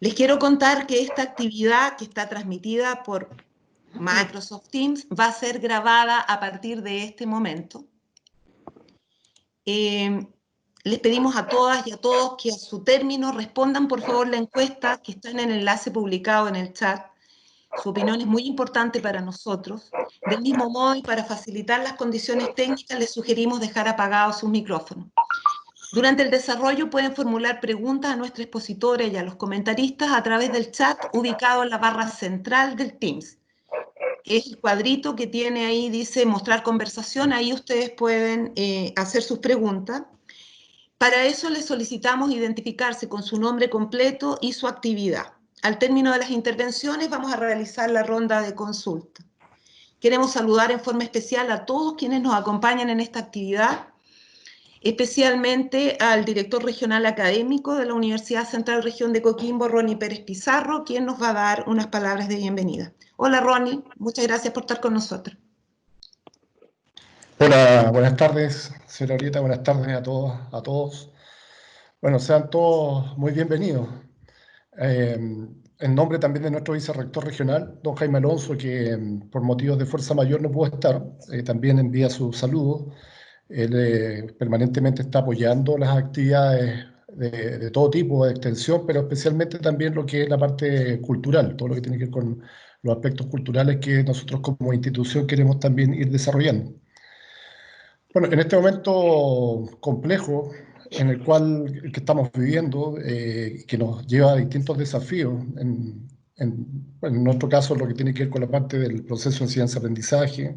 Les quiero contar que esta actividad, que está transmitida por Microsoft Teams, va a ser grabada a partir de este momento. Les pedimos a todas y a todos que a su término respondan por favor la encuesta que está en el enlace publicado en el chat. Su opinión es muy importante para nosotros. Del mismo modo, y para facilitar las condiciones técnicas, les sugerimos dejar apagados sus micrófonos. Durante el desarrollo pueden formular preguntas a nuestra expositora y a los comentaristas a través del chat ubicado en la barra central del Teams. Es el cuadrito que tiene ahí, dice mostrar conversación, ahí ustedes pueden hacer sus preguntas. Para eso les solicitamos identificarse con su nombre completo y su actividad. Al término de las intervenciones vamos a realizar la ronda de consulta. Queremos saludar en forma especial a todos quienes nos acompañan en esta actividad, especialmente al director regional académico de la Universidad Central Región de Coquimbo, Ronnie Pérez Pizarro, quien nos va a dar unas palabras de bienvenida. Hola Ronnie, muchas gracias por estar con nosotros. Hola, buenas tardes, señora Orieta, buenas tardes a todos, a todos. Bueno, sean todos muy bienvenidos. En nombre también de nuestro vicerrector regional, don Jaime Alonso, que por motivos de fuerza mayor no pudo estar, también envía sus saludos. Él permanentemente está apoyando las actividades de todo tipo de extensión, pero especialmente también lo que es la parte cultural, todo lo que tiene que ver con los aspectos culturales que nosotros como institución queremos también ir desarrollando. Bueno, en este momento complejo en el cual que estamos viviendo, que nos lleva a distintos desafíos, en nuestro caso lo que tiene que ver con la parte del proceso de enseñanza-aprendizaje,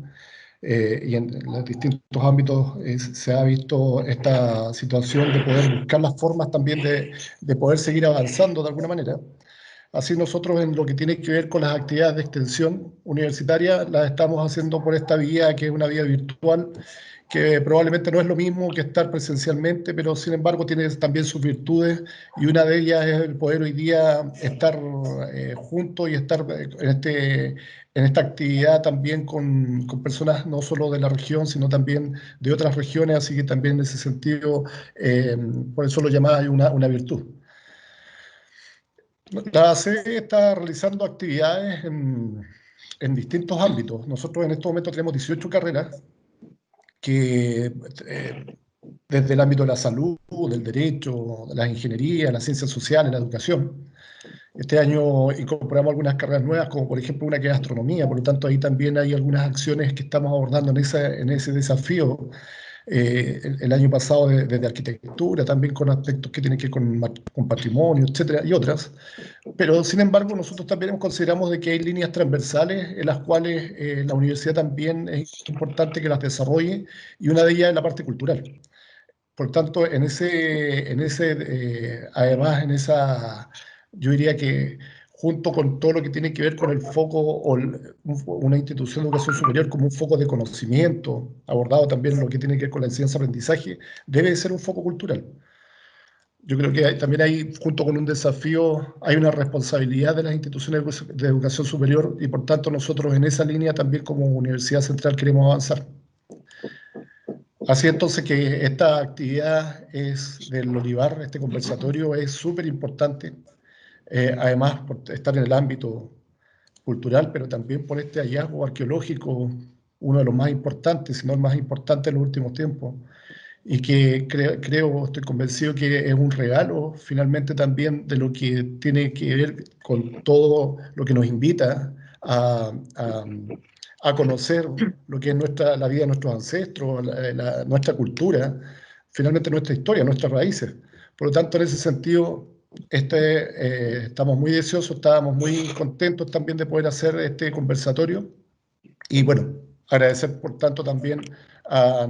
y en los distintos ámbitos se ha visto esta situación de poder buscar las formas también de poder seguir avanzando de alguna manera. Así nosotros en lo que tiene que ver con las actividades de extensión universitaria las estamos haciendo por esta vía que es una vía virtual, que probablemente no es lo mismo que estar presencialmente, pero sin embargo tiene también sus virtudes y una de ellas es el poder hoy día estar juntos y estar en esta actividad también con personas no solo de la región, sino también de otras regiones, así que también en ese sentido, por eso lo llamaba una virtud. La ACE está realizando actividades en distintos ámbitos. Nosotros en estos momentos tenemos 18 carreras que desde el ámbito de la salud, del derecho, de las ingenierías, las ciencias sociales, la educación. Este año incorporamos algunas carreras nuevas, como por ejemplo una que es astronomía, por lo tanto ahí también hay algunas acciones que estamos abordando en ese desafío. El año pasado desde arquitectura, también con aspectos que tienen que ver con patrimonio, etcétera, y otras. Pero, sin embargo, nosotros también consideramos de que hay líneas transversales en las cuales la universidad también es importante que las desarrolle, y una de ellas es la parte cultural. Por tanto, además, yo diría que junto con todo lo que tiene que ver con el foco o una institución de educación superior como un foco de conocimiento, abordado también lo que tiene que ver con la enseñanza-aprendizaje, debe ser un foco cultural. Yo creo que también hay, junto con un desafío, hay una responsabilidad de las instituciones de educación superior y por tanto nosotros en esa línea también como Universidad Central queremos avanzar. Así entonces que esta actividad del Olivar, este conversatorio es súper importante, además por estar en el ámbito cultural, pero también por este hallazgo arqueológico, uno de los más importantes, si no el más importante en los últimos tiempos, y que estoy convencido que es un regalo finalmente también de lo que tiene que ver con todo lo que nos invita a conocer lo que es la vida de nuestros ancestros, nuestra cultura, finalmente nuestra historia, nuestras raíces. Por lo tanto, en ese sentido, estamos muy deseosos, estábamos muy contentos también de poder hacer este conversatorio y bueno, agradecer por tanto también a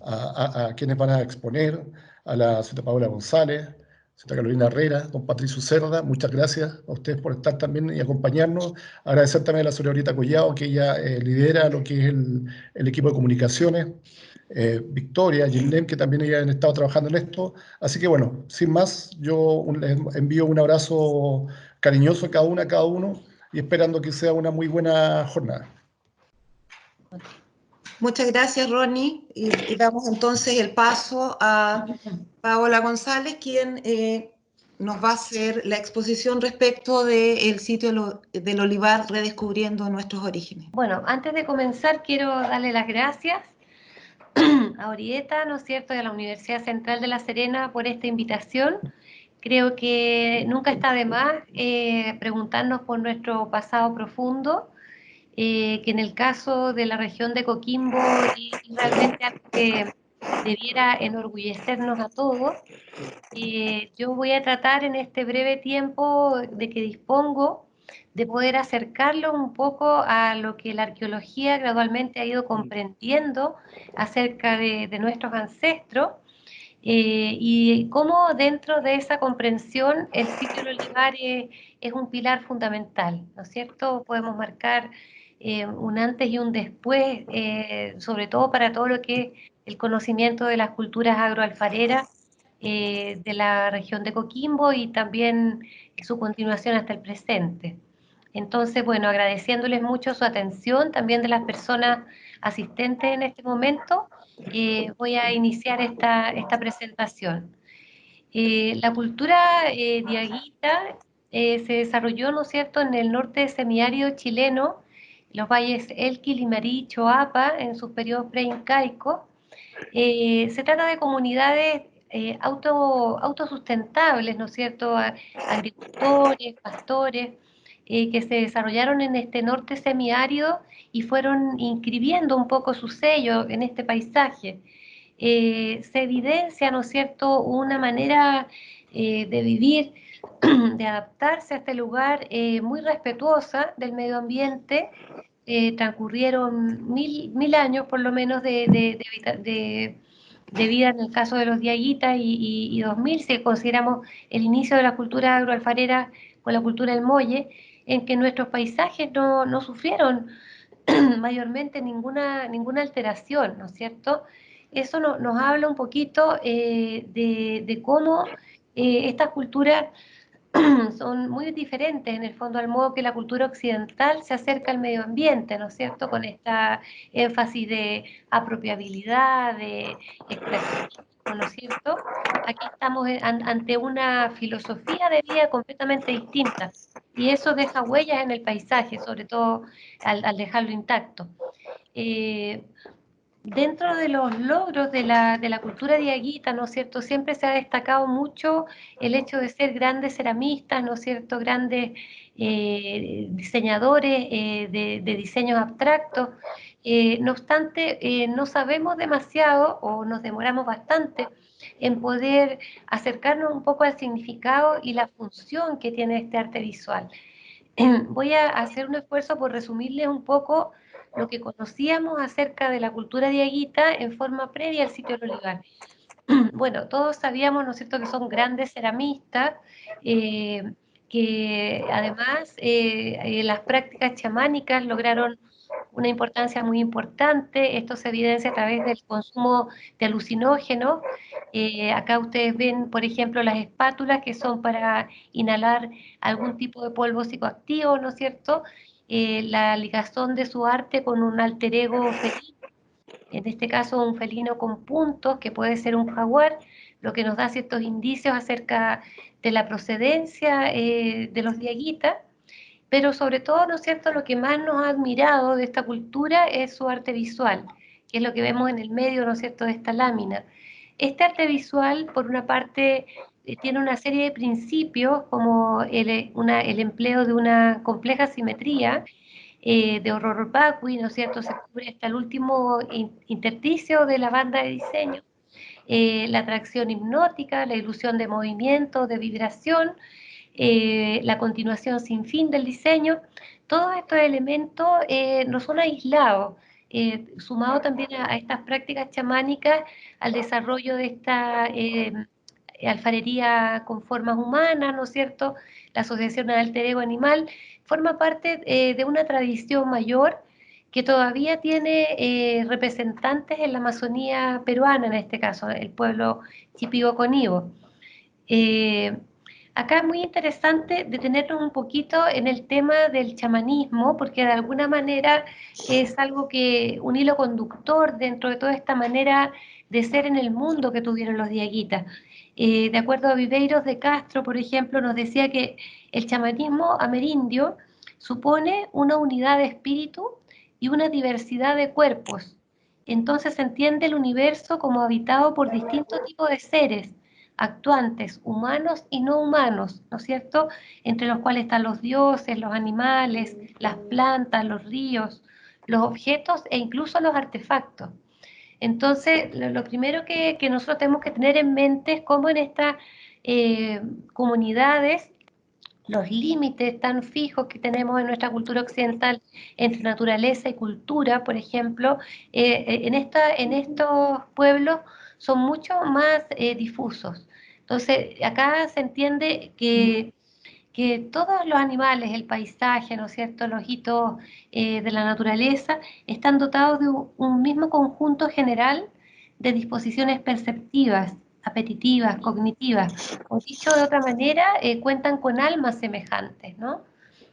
a quienes van a exponer, a la señora Paola González, señora Carolina Herrera, don Patricio Cerda, muchas gracias a ustedes por estar también y acompañarnos. Agradecer también a la señora Orieta Collado, que ella lidera lo que es el equipo de comunicaciones, Victoria, Gilem, que también ellas han estado trabajando en esto. Así que bueno, sin más, yo les envío un abrazo cariñoso a cada uno, y esperando que sea una muy buena jornada. Muchas gracias, Ronnie. Y damos entonces el paso a Paola González, quien nos va a hacer la exposición respecto del sitio del olivar Redescubriendo Nuestros Orígenes. Bueno, antes de comenzar quiero darle las gracias a Orieta, ¿no es cierto?, y a la Universidad Central de La Serena por esta invitación. Creo que nunca está de más preguntarnos por nuestro pasado profundo, que en el caso de la región de Coquimbo es realmente algo que debiera enorgullecernos a todos. Yo voy a tratar en este breve tiempo de que dispongo de poder acercarlo un poco a lo que la arqueología gradualmente ha ido comprendiendo acerca de nuestros ancestros, y cómo dentro de esa comprensión el sitio del olivar es un pilar fundamental, ¿no es cierto? Podemos marcar un antes y un después, sobre todo para todo lo que es el conocimiento de las culturas agroalfareras de la región de Coquimbo y también su continuación hasta el presente. Entonces, bueno, agradeciéndoles mucho su atención, también de las personas asistentes en este momento, voy a iniciar esta presentación. La cultura diaguita se desarrolló, ¿no es cierto?, en el norte semiárido chileno, los valles Elqui, Limarí, Choapa, en sus periodos preincaicos. Se trata de comunidades autosustentables, ¿no es cierto?, agricultores, pastores, que se desarrollaron en este norte semiárido y fueron inscribiendo un poco su sello en este paisaje. Se evidencia, ¿no es cierto?, una manera de vivir, de adaptarse a este lugar muy respetuosa del medio ambiente. Transcurrieron mil años por lo menos de vida en el caso de los diaguitas y 2000, si consideramos el inicio de la cultura agroalfarera con la cultura del molle, en que nuestros paisajes no sufrieron mayormente ninguna alteración, ¿no es cierto? Eso nos habla un poquito de cómo estas culturas son muy diferentes en el fondo al modo que la cultura occidental se acerca al medio ambiente, ¿no es cierto? Con esta énfasis de apropiabilidad, de extractivismo, ¿no es cierto? Aquí estamos ante una filosofía de vida completamente distinta y eso deja huellas en el paisaje, sobre todo al dejarlo intacto. Eh, Dentro de los logros de la cultura diaguita, ¿no es cierto?, siempre se ha destacado mucho el hecho de ser grandes ceramistas, ¿no es cierto?, grandes diseñadores de diseños abstractos. No obstante, no sabemos demasiado o nos demoramos bastante en poder acercarnos un poco al significado y la función que tiene este arte visual. Voy a hacer un esfuerzo por resumirles un poco lo que conocíamos acerca de la cultura diaguita en forma previa al sitio del olivar. Bueno, todos sabíamos, ¿no es cierto?, que son grandes ceramistas, que además las prácticas chamánicas lograron una importancia muy importante. Esto se evidencia a través del consumo de alucinógenos. Acá ustedes ven, por ejemplo, las espátulas que son para inhalar algún tipo de polvo psicoactivo, ¿no es cierto? La ligazón de su arte con un alter ego felino, en este caso un felino con puntos, que puede ser un jaguar, lo que nos da ciertos indicios acerca de la procedencia de los diaguitas. Pero sobre todo, ¿no es cierto?, lo que más nos ha admirado de esta cultura es su arte visual, que es lo que vemos en el medio, ¿no es cierto?, de esta lámina. Este arte visual, por una parte, tiene una serie de principios, como el empleo de una compleja simetría, de horror vacui, ¿no es cierto?, se cubre hasta el último intersticio de la banda de diseño, la atracción hipnótica, la ilusión de movimiento, de vibración, la continuación sin fin del diseño. Todos estos elementos no son aislados, sumado también a estas prácticas chamánicas, al desarrollo de esta alfarería con formas humanas, ¿no es cierto?, la asociación al alter ego animal, forma parte de una tradición mayor que todavía tiene representantes en la Amazonía peruana, en este caso, el pueblo Chipigo-Conibo. Acá es muy interesante detenernos un poquito en el tema del chamanismo, porque de alguna manera es algo que, un hilo conductor dentro de toda esta manera de ser en el mundo que tuvieron los diaguitas. De acuerdo a Viveiros de Castro, por ejemplo, nos decía que el chamanismo amerindio supone una unidad de espíritu y una diversidad de cuerpos. Entonces se entiende el universo como habitado por distintos tipos de seres, actuantes, humanos y no humanos, ¿no es cierto? Entre los cuales están los dioses, los animales, las plantas, los ríos, los objetos e incluso los artefactos. Entonces, lo primero que nosotros tenemos que tener en mente es cómo en estas comunidades los límites tan fijos que tenemos en nuestra cultura occidental entre naturaleza y cultura, por ejemplo, en estos pueblos son mucho más difusos. Entonces, acá se entiende que todos los animales, el paisaje, ¿no es cierto?, los hitos de la naturaleza, están dotados de un mismo conjunto general de disposiciones perceptivas, apetitivas, cognitivas, o dicho de otra manera, cuentan con almas semejantes, ¿no?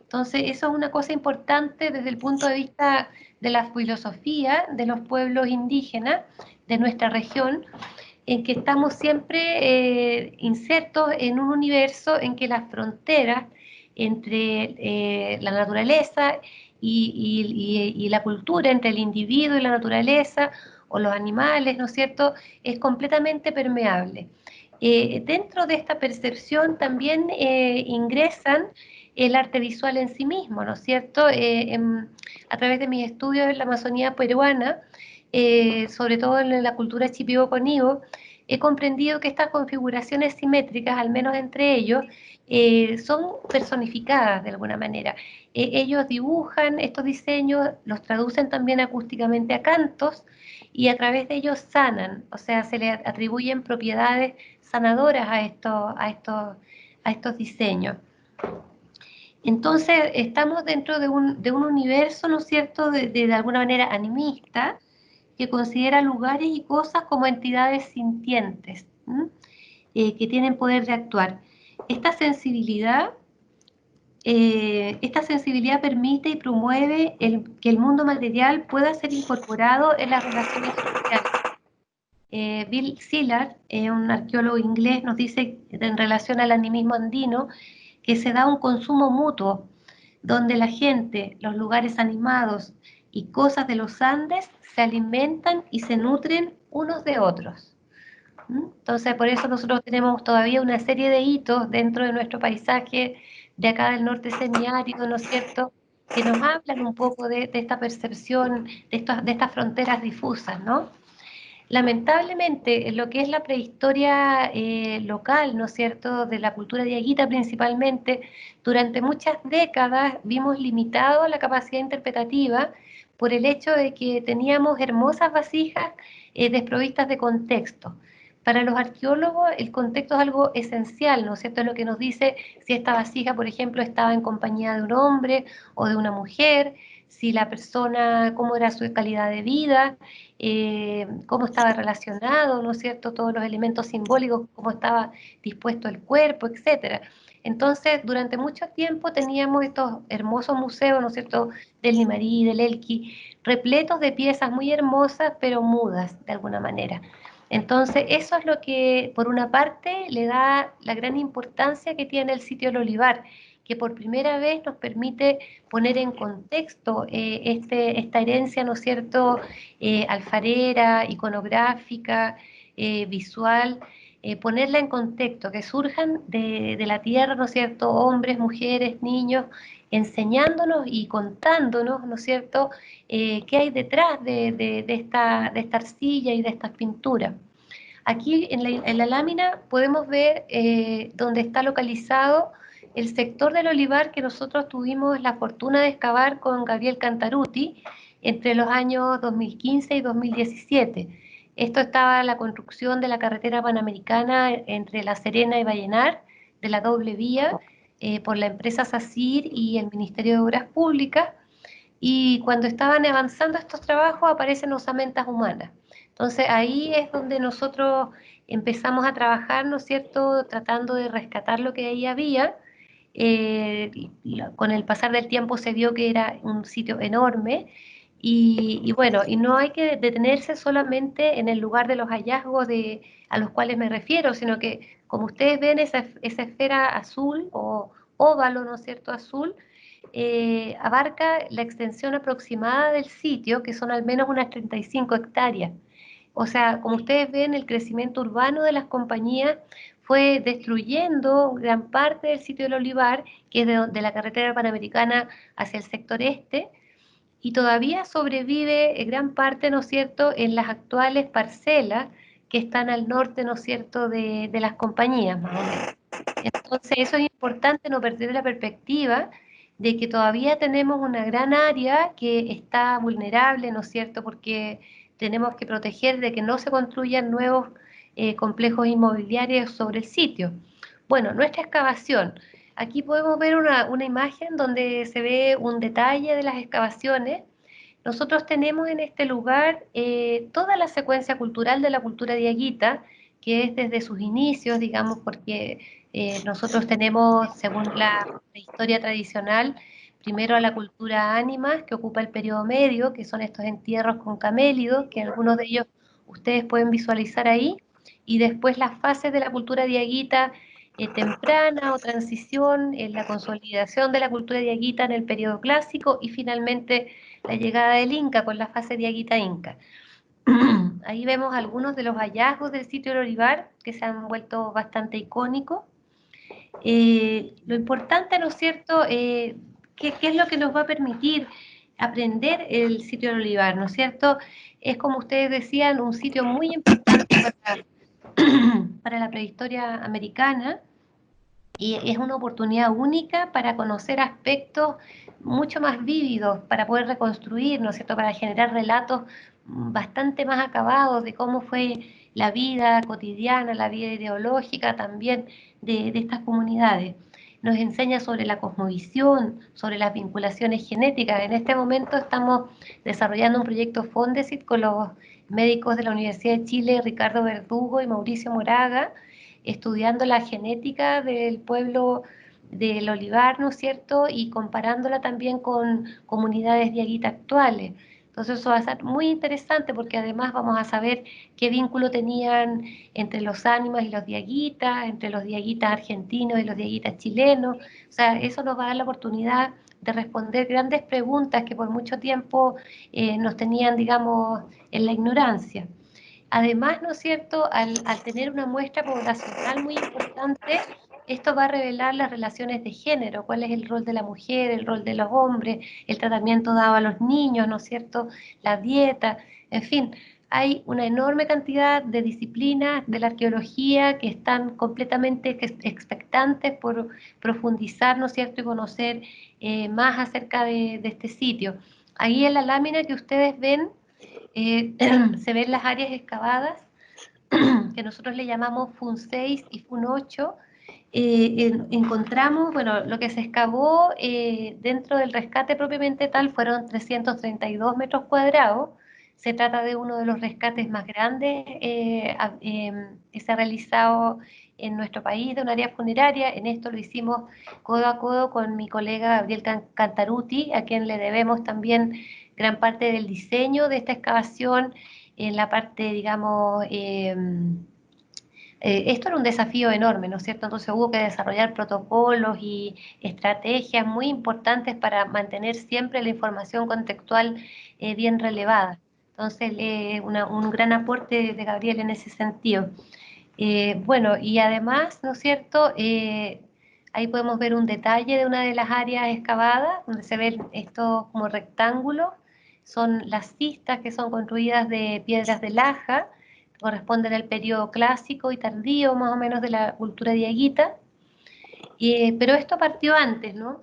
Entonces, eso es una cosa importante desde el punto de vista de la filosofía de los pueblos indígenas de nuestra región, en que estamos siempre insertos en un universo en que las fronteras entre la naturaleza y la cultura, entre el individuo y la naturaleza, o los animales, ¿no es cierto?, es completamente permeable. Dentro de esta percepción también ingresan el arte visual en sí mismo, ¿no es cierto? A través de mis estudios en la Amazonía peruana, sobre todo en la cultura Shipibo-Conibo, he comprendido que estas configuraciones simétricas, al menos entre ellos, son personificadas de alguna manera. Ellos dibujan estos diseños, los traducen también acústicamente a cantos y a través de ellos sanan, o sea, se le atribuyen propiedades sanadoras a estos diseños. Entonces, estamos dentro de un universo, ¿no es cierto?, de alguna manera animista, que considera lugares y cosas como entidades sintientes, que tienen poder de actuar. Esta sensibilidad permite y promueve que el mundo material pueda ser incorporado en las relaciones sociales. Bill Szilard, un arqueólogo inglés, nos dice en relación al animismo andino que se da un consumo mutuo, donde la gente, los lugares animados y cosas de los Andes se alimentan y se nutren unos de otros. Entonces, por eso nosotros tenemos todavía una serie de hitos dentro de nuestro paisaje de acá del norte semiárido, ¿no es cierto?, que nos hablan un poco de esta percepción, de estas fronteras difusas, ¿no? Lamentablemente, en lo que es la prehistoria local, ¿no es cierto?, de la cultura diaguita principalmente, durante muchas décadas vimos limitado la capacidad interpretativa por el hecho de que teníamos hermosas vasijas desprovistas de contexto. Para los arqueólogos el contexto es algo esencial, ¿no es cierto?, es lo que nos dice si esta vasija, por ejemplo, estaba en compañía de un hombre o de una mujer, si la persona, cómo era su calidad de vida, cómo estaba relacionado, ¿no es cierto?, todos los elementos simbólicos, cómo estaba dispuesto el cuerpo, etc. Entonces, durante mucho tiempo teníamos estos hermosos museos, ¿no es cierto?, del Limarí, del Elqui, repletos de piezas muy hermosas, pero mudas, de alguna manera. Entonces, eso es lo que, por una parte, le da la gran importancia que tiene el sitio del Olivar, que por primera vez nos permite poner en contexto esta herencia, ¿no es cierto?, alfarera, iconográfica, visual, ponerla en contexto, que surjan de la tierra, ¿no es cierto?, hombres, mujeres, niños, enseñándonos y contándonos, ¿no es cierto?, qué hay detrás de esta arcilla y de estas pinturas. Aquí en la lámina podemos ver dónde está localizado el sector del olivar que nosotros tuvimos la fortuna de excavar con Gabriel Cantaruti entre los años 2015 y 2017. Esto estaba la construcción de la carretera panamericana entre La Serena y Vallenar, de la doble vía, por la empresa SACIR y el Ministerio de Obras Públicas, y cuando estaban avanzando estos trabajos aparecen osamentas humanas. Entonces ahí es donde nosotros empezamos a trabajar, ¿no es cierto?, tratando de rescatar lo que ahí había. Con el pasar del tiempo se vio que era un sitio enorme Y bueno, y no hay que detenerse solamente en el lugar de los hallazgos a los cuales me refiero, sino que, como ustedes ven, esa esfera azul o óvalo, ¿no es cierto?, azul, abarca la extensión aproximada del sitio, que son al menos unas 35 hectáreas. O sea, como ustedes ven, el crecimiento urbano de las compañías fue destruyendo gran parte del sitio del olivar, que es de la carretera panamericana hacia el sector este, y todavía sobrevive gran parte, ¿no es cierto?, en las actuales parcelas que están al norte, ¿no es cierto?, de las compañías, más o menos. Entonces, eso es importante, no perder la perspectiva de que todavía tenemos una gran área que está vulnerable, ¿no es cierto?, porque tenemos que proteger de que no se construyan nuevos complejos inmobiliarios sobre el sitio. Bueno, nuestra excavación. Aquí podemos ver una imagen donde se ve un detalle de las excavaciones. Nosotros tenemos en este lugar toda la secuencia cultural de la cultura diaguita, que es desde sus inicios, digamos, porque nosotros tenemos, según la historia tradicional, primero a la cultura ánimas, que ocupa el periodo medio, que son estos entierros con camélidos, que algunos de ellos ustedes pueden visualizar ahí, y después las fases de la cultura diaguita temprana o transición, en la consolidación de la cultura diaguita en el periodo clásico, y finalmente la llegada del Inca con la fase diaguita inca. Ahí vemos algunos de los hallazgos del sitio del olivar que se han vuelto bastante icónicos. Lo importante, ¿no es cierto?, ¿qué es lo que nos va a permitir aprender el sitio del olivar, ¿no es cierto? Es, como ustedes decían, un sitio muy importante para la prehistoria americana, y es una oportunidad única para conocer aspectos mucho más vívidos, para poder reconstruir, ¿no es cierto?, para generar relatos bastante más acabados de cómo fue la vida cotidiana, la vida ideológica también de estas comunidades. Nos enseña sobre la cosmovisión, sobre las vinculaciones genéticas. En este momento estamos desarrollando un proyecto Fondesit con los médicos de la Universidad de Chile, Ricardo Verdugo y Mauricio Moraga, estudiando la genética del pueblo del olivar, ¿no es cierto?, y comparándola también con comunidades diaguitas actuales. Entonces eso va a ser muy interesante, porque además vamos a saber qué vínculo tenían entre los ánimas y los diaguitas, entre los diaguitas argentinos y los diaguitas chilenos. O sea, eso nos va a dar la oportunidad de responder grandes preguntas que por mucho tiempo nos tenían, digamos, en la ignorancia. Además, ¿no es cierto?, al tener una muestra poblacional muy importante, esto va a revelar las relaciones de género, cuál es el rol de la mujer, el rol de los hombres, el tratamiento dado a los niños, ¿no es cierto?, la dieta, en fin, hay una enorme cantidad de disciplinas de la arqueología que están completamente expectantes por profundizar, ¿no es cierto?, y conocer más acerca de este sitio. Ahí en la lámina que ustedes ven, se ven las áreas excavadas, que nosotros le llamamos FUN 6 y FUN 8. Encontramos, bueno, lo que se excavó dentro del rescate propiamente tal fueron 332 metros cuadrados. Se trata de uno de los rescates más grandes que se ha realizado en nuestro país de un área funeraria. En esto lo hicimos codo a codo con mi colega Gabriel Cantaruti, a quien le debemos también gran parte del diseño de esta excavación, en la parte, digamos, esto era un desafío enorme, ¿no es cierto? Entonces hubo que desarrollar protocolos y estrategias muy importantes para mantener siempre la información contextual bien relevada. Entonces, un gran aporte de Gabriel en ese sentido. Bueno, y además, ¿no es cierto?, ahí podemos ver un detalle de una de las áreas excavadas, donde se ven estos como rectángulos, son las cistas que son construidas de piedras de laja, corresponden al periodo clásico y tardío más o menos de la cultura diaguita, pero esto partió antes, ¿no?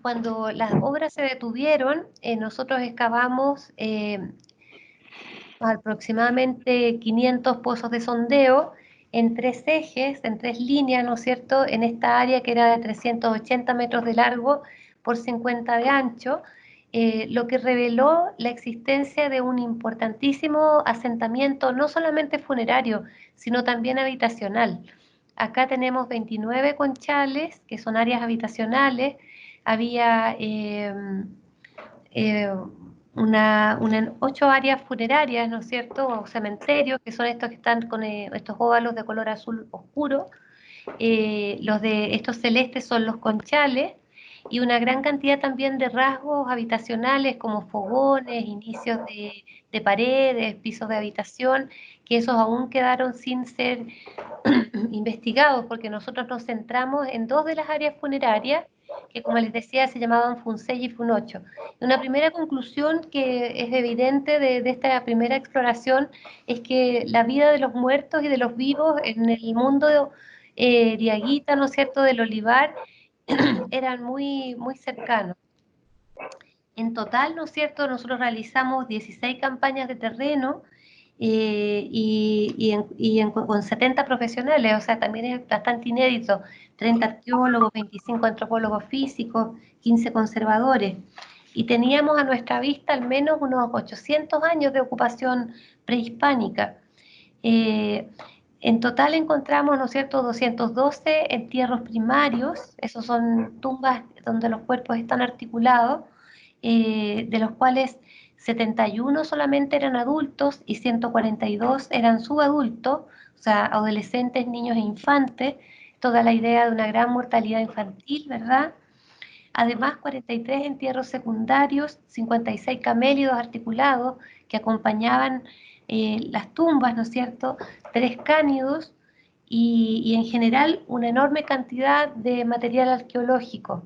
Cuando las obras se detuvieron, nosotros excavamos aproximadamente 500 pozos de sondeo en 3 ejes, en 3 líneas, ¿no es cierto?, en esta área que era de 380 metros de largo por 50 de ancho, lo que reveló la existencia de un importantísimo asentamiento, no solamente funerario, sino también habitacional. Acá tenemos 29 conchales, que son áreas habitacionales. Había 8 áreas funerarias, ¿no es cierto?, o cementerios, que son estos que están con estos óvalos de color azul oscuro. Los de estos celestes son los conchales, y una gran cantidad también de rasgos habitacionales como fogones, inicios de paredes, pisos de habitación, que esos aún quedaron sin ser investigados, porque nosotros nos centramos en 2 de las áreas funerarias, que como les decía se llamaban FUN 6 y FUN 8. Una primera conclusión que es evidente de esta primera exploración es que la vida de los muertos y de los vivos en el mundo diaguita, ¿no es cierto?, del olivar, eran muy, muy cercanos. En total, ¿no es cierto?, nosotros realizamos 16 campañas de terreno con 70 profesionales, o sea, también es bastante inédito. 30 arqueólogos, 25 antropólogos físicos, 15 conservadores. Y teníamos a nuestra vista al menos unos 800 años de ocupación prehispánica. En total encontramos, ¿no es cierto?, 212 entierros primarios, esos son tumbas donde los cuerpos están articulados, de los cuales 71 solamente eran adultos y 142 eran subadultos, o sea, adolescentes, niños e infantes, toda la idea de una gran mortalidad infantil, ¿verdad? Además, 43 entierros secundarios, 56 camélidos articulados que acompañaban las tumbas, ¿no es cierto?, 3 cánidos y en general una enorme cantidad de material arqueológico.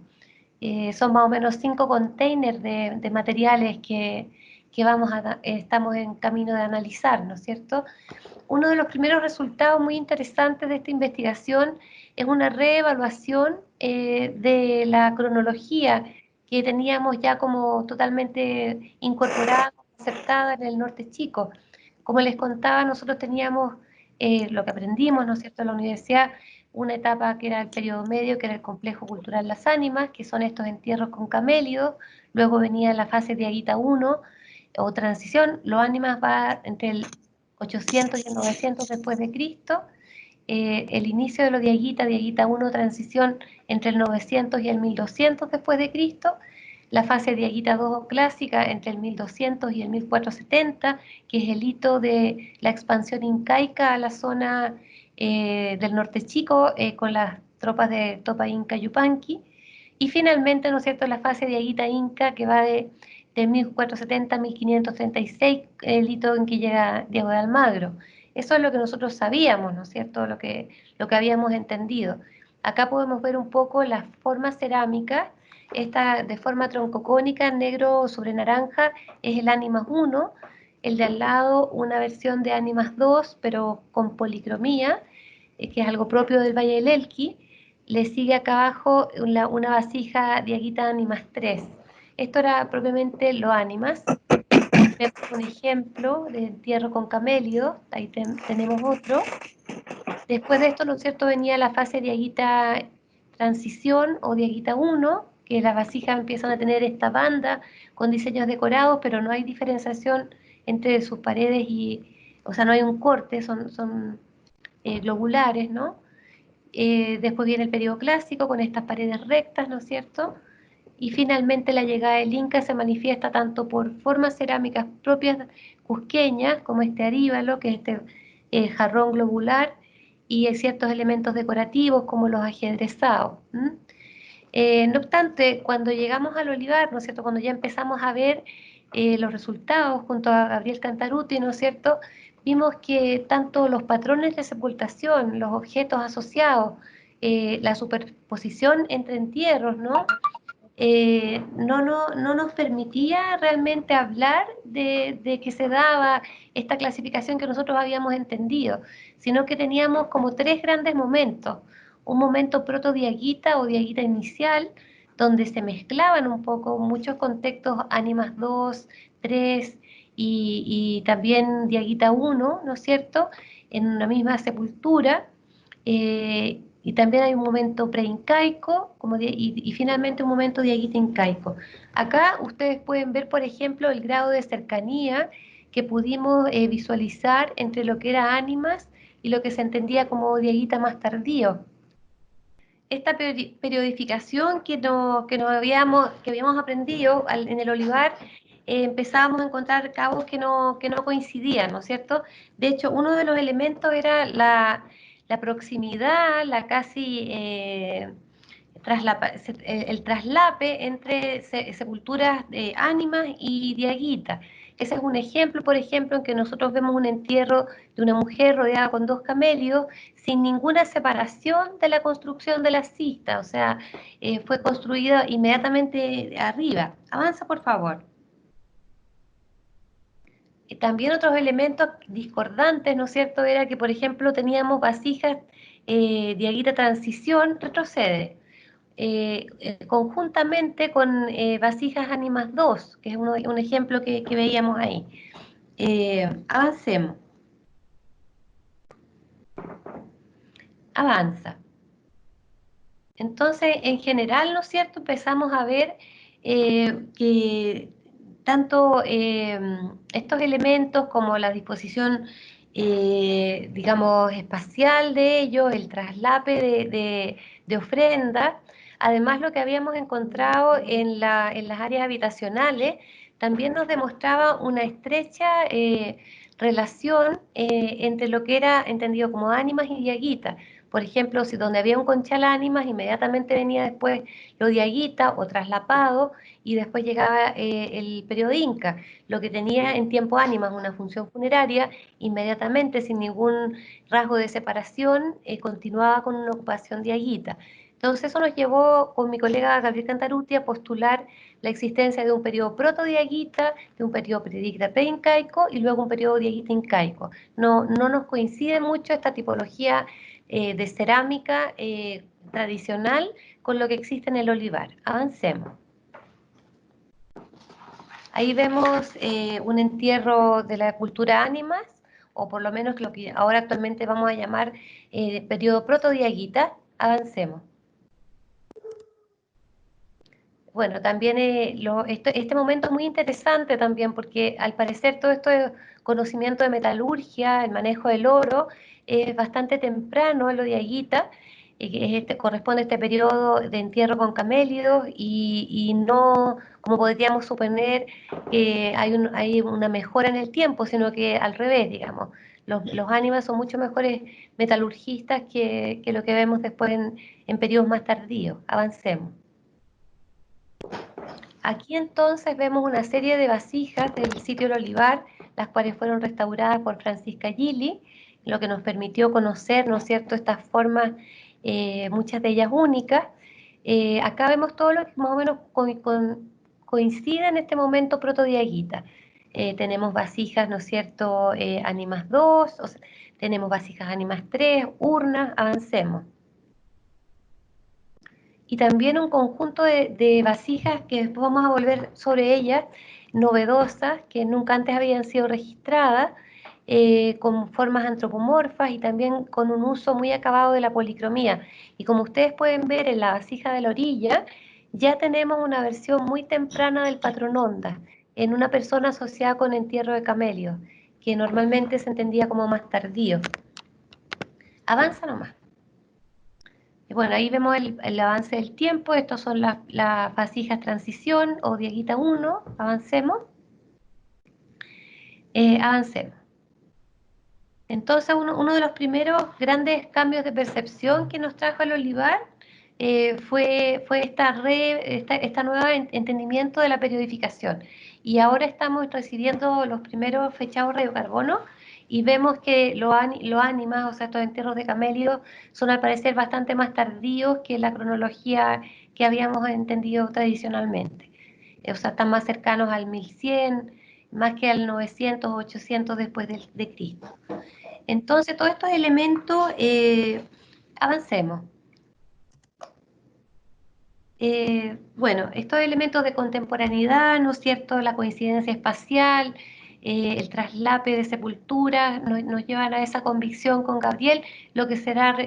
Son más o menos 5 containers de materiales que estamos en camino de analizar, ¿no es cierto? Uno de los primeros resultados muy interesantes de esta investigación es una reevaluación de la cronología que teníamos ya como totalmente incorporada, aceptada en el Norte Chico. Como les contaba, nosotros teníamos lo que aprendimos, ¿no es cierto?, en la universidad, una etapa que era el periodo medio, que era el complejo cultural Las Ánimas, que son estos entierros con camélidos. Luego venía la fase diaguita 1 o transición. Los Ánimas va entre el 800 y el 900 después de Cristo. El inicio de los diaguita 1 transición entre el 900 y el 1200 después de Cristo. La fase diaguita 2 clásica entre el 1200 y el 1470, que es el hito de la expansión incaica a la zona del Norte Chico con las tropas de Topa Inca Yupanqui. Y finalmente, ¿no es cierto?, la fase diaguita inca, que va de 1470 a 1536, el hito en que llega Diego de Almagro. Eso es lo que nosotros sabíamos, ¿no es cierto?, lo que habíamos entendido. Acá podemos ver un poco las formas cerámicas. Esta de forma troncocónica, negro sobre naranja, es el Ánimas 1. El de al lado, una versión de Ánimas 2, pero con policromía, que es algo propio del Valle del Elqui. Le sigue acá abajo una vasija diaguita Ánimas 3. Esto era propiamente lo Ánimas. Vemos un ejemplo de entierro con camélido, ahí tenemos otro. Después de esto, ¿no es cierto?, venía la fase diaguita transición o diaguita 1, que las vasijas empiezan a tener esta banda con diseños decorados, pero no hay diferenciación entre sus paredes o sea, no hay un corte, son globulares, ¿no? Después viene el periodo clásico con estas paredes rectas, ¿no es cierto? Y finalmente la llegada del Inca se manifiesta tanto por formas cerámicas propias cusqueñas, como este aríbalo, que es este jarrón globular, y ciertos elementos decorativos como los ajedrezados. No obstante, cuando llegamos al olivar, ¿no es cierto?, cuando ya empezamos a ver los resultados junto a Gabriel Cantarutti, ¿no es cierto?, vimos que tanto los patrones de sepultación, los objetos asociados, la superposición entre entierros, ¿no?, no nos permitía realmente hablar de que se daba esta clasificación que nosotros habíamos entendido, sino que teníamos como 3 grandes momentos. Un momento protodiaguita o diaguita inicial, donde se mezclaban un poco muchos contextos Ánimas 2, 3 y también diaguita 1, ¿no es cierto?, en una misma sepultura. Y también hay un momento preincaico y finalmente un momento diaguita incaico. Acá ustedes pueden ver, por ejemplo, el grado de cercanía que pudimos visualizar entre lo que era Ánimas y lo que se entendía como diaguita más tardío. Esta periodificación que habíamos aprendido en el olivar empezábamos a encontrar cabos que no coincidían, ¿no es cierto? De hecho, uno de los elementos era la proximidad, la casi el traslape entre sepulturas de ánimas y diaguitas. Ese es un ejemplo, por ejemplo, en que nosotros vemos un entierro de una mujer rodeada con 2 camelios, sin ninguna separación de la construcción de la cista, o sea, fue construida inmediatamente arriba. Avanza, por favor. También otros elementos discordantes, ¿no es cierto?, era que, por ejemplo, teníamos vasijas diaguita transición, retrocede, conjuntamente con vasijas ánimas 2, que es un ejemplo que veíamos ahí. Avancemos. Avanza. Entonces, en general, ¿no es cierto?, empezamos a ver que tanto estos elementos como la disposición, digamos, espacial de ellos, el traslape de ofrenda, además lo que habíamos encontrado en las áreas habitacionales, también nos demostraba una estrecha relación entre lo que era entendido como ánimas y diaguitas. Por ejemplo, si donde había un conchal ánimas, inmediatamente venía después lo diaguita o traslapado, y después llegaba el periodo inca. Lo que tenía en tiempo ánimas una función funeraria, inmediatamente, sin ningún rasgo de separación, continuaba con una ocupación diaguita. Entonces eso nos llevó con mi colega Gabriel Cantarutti a postular la existencia de un periodo protodiaguita, de un periodo prediaguita preincaico y luego un periodo diaguita incaico. No nos coincide mucho esta tipología de cerámica tradicional con lo que existe en el olivar. Avancemos. Ahí vemos un entierro de la cultura ánimas, o por lo menos lo que ahora actualmente vamos a llamar periodo protodiaguita. Avancemos. Bueno, también este momento es muy interesante también porque al parecer todo esto de conocimiento de metalurgia, el manejo del oro, es bastante temprano en lo de Aguita, corresponde a este periodo de entierro con camélidos y no, como podríamos suponer, que hay una mejora en el tiempo, sino que al revés, digamos. Los ánimas son mucho mejores metalurgistas que lo que vemos después en periodos más tardíos. Avancemos. Aquí entonces vemos una serie de vasijas del sitio del Olivar, las cuales fueron restauradas por Francisca Gili, lo que nos permitió conocer, ¿no es cierto?, estas formas, muchas de ellas únicas. Acá vemos todo lo que más o menos coincide en este momento protodiaguita. Tenemos vasijas, ¿no es cierto?, ánimas 2, o sea, tenemos vasijas ánimas 3, urnas. Avancemos. Y también un conjunto de vasijas que después vamos a volver sobre ellas, novedosas, que nunca antes habían sido registradas, con formas antropomorfas y también con un uso muy acabado de la policromía. Y como ustedes pueden ver en la vasija de la orilla, ya tenemos una versión muy temprana del patrón onda, en una persona asociada con entierro de camelios, que normalmente se entendía como más tardío. Avanza nomás. Bueno, ahí vemos el avance del tiempo. Estos son las vasijas transición o diaguita 1. Avancemos. Avancemos. Entonces, uno de los primeros grandes cambios de percepción que nos trajo el olivar fue esta nueva entendimiento de la periodificación. Y ahora estamos recibiendo los primeros fechados radiocarbono y vemos que los ánimas, o sea, estos entierros de camélidos, son al parecer bastante más tardíos que la cronología que habíamos entendido tradicionalmente. O sea, están más cercanos al 1100, más que al 900 o 800 después de Cristo. Entonces, todos estos elementos, avancemos. Bueno, estos elementos de contemporaneidad, ¿no es cierto?, la coincidencia espacial, el traslape de sepulturas, nos llevan a esa convicción con Gabriel, lo que será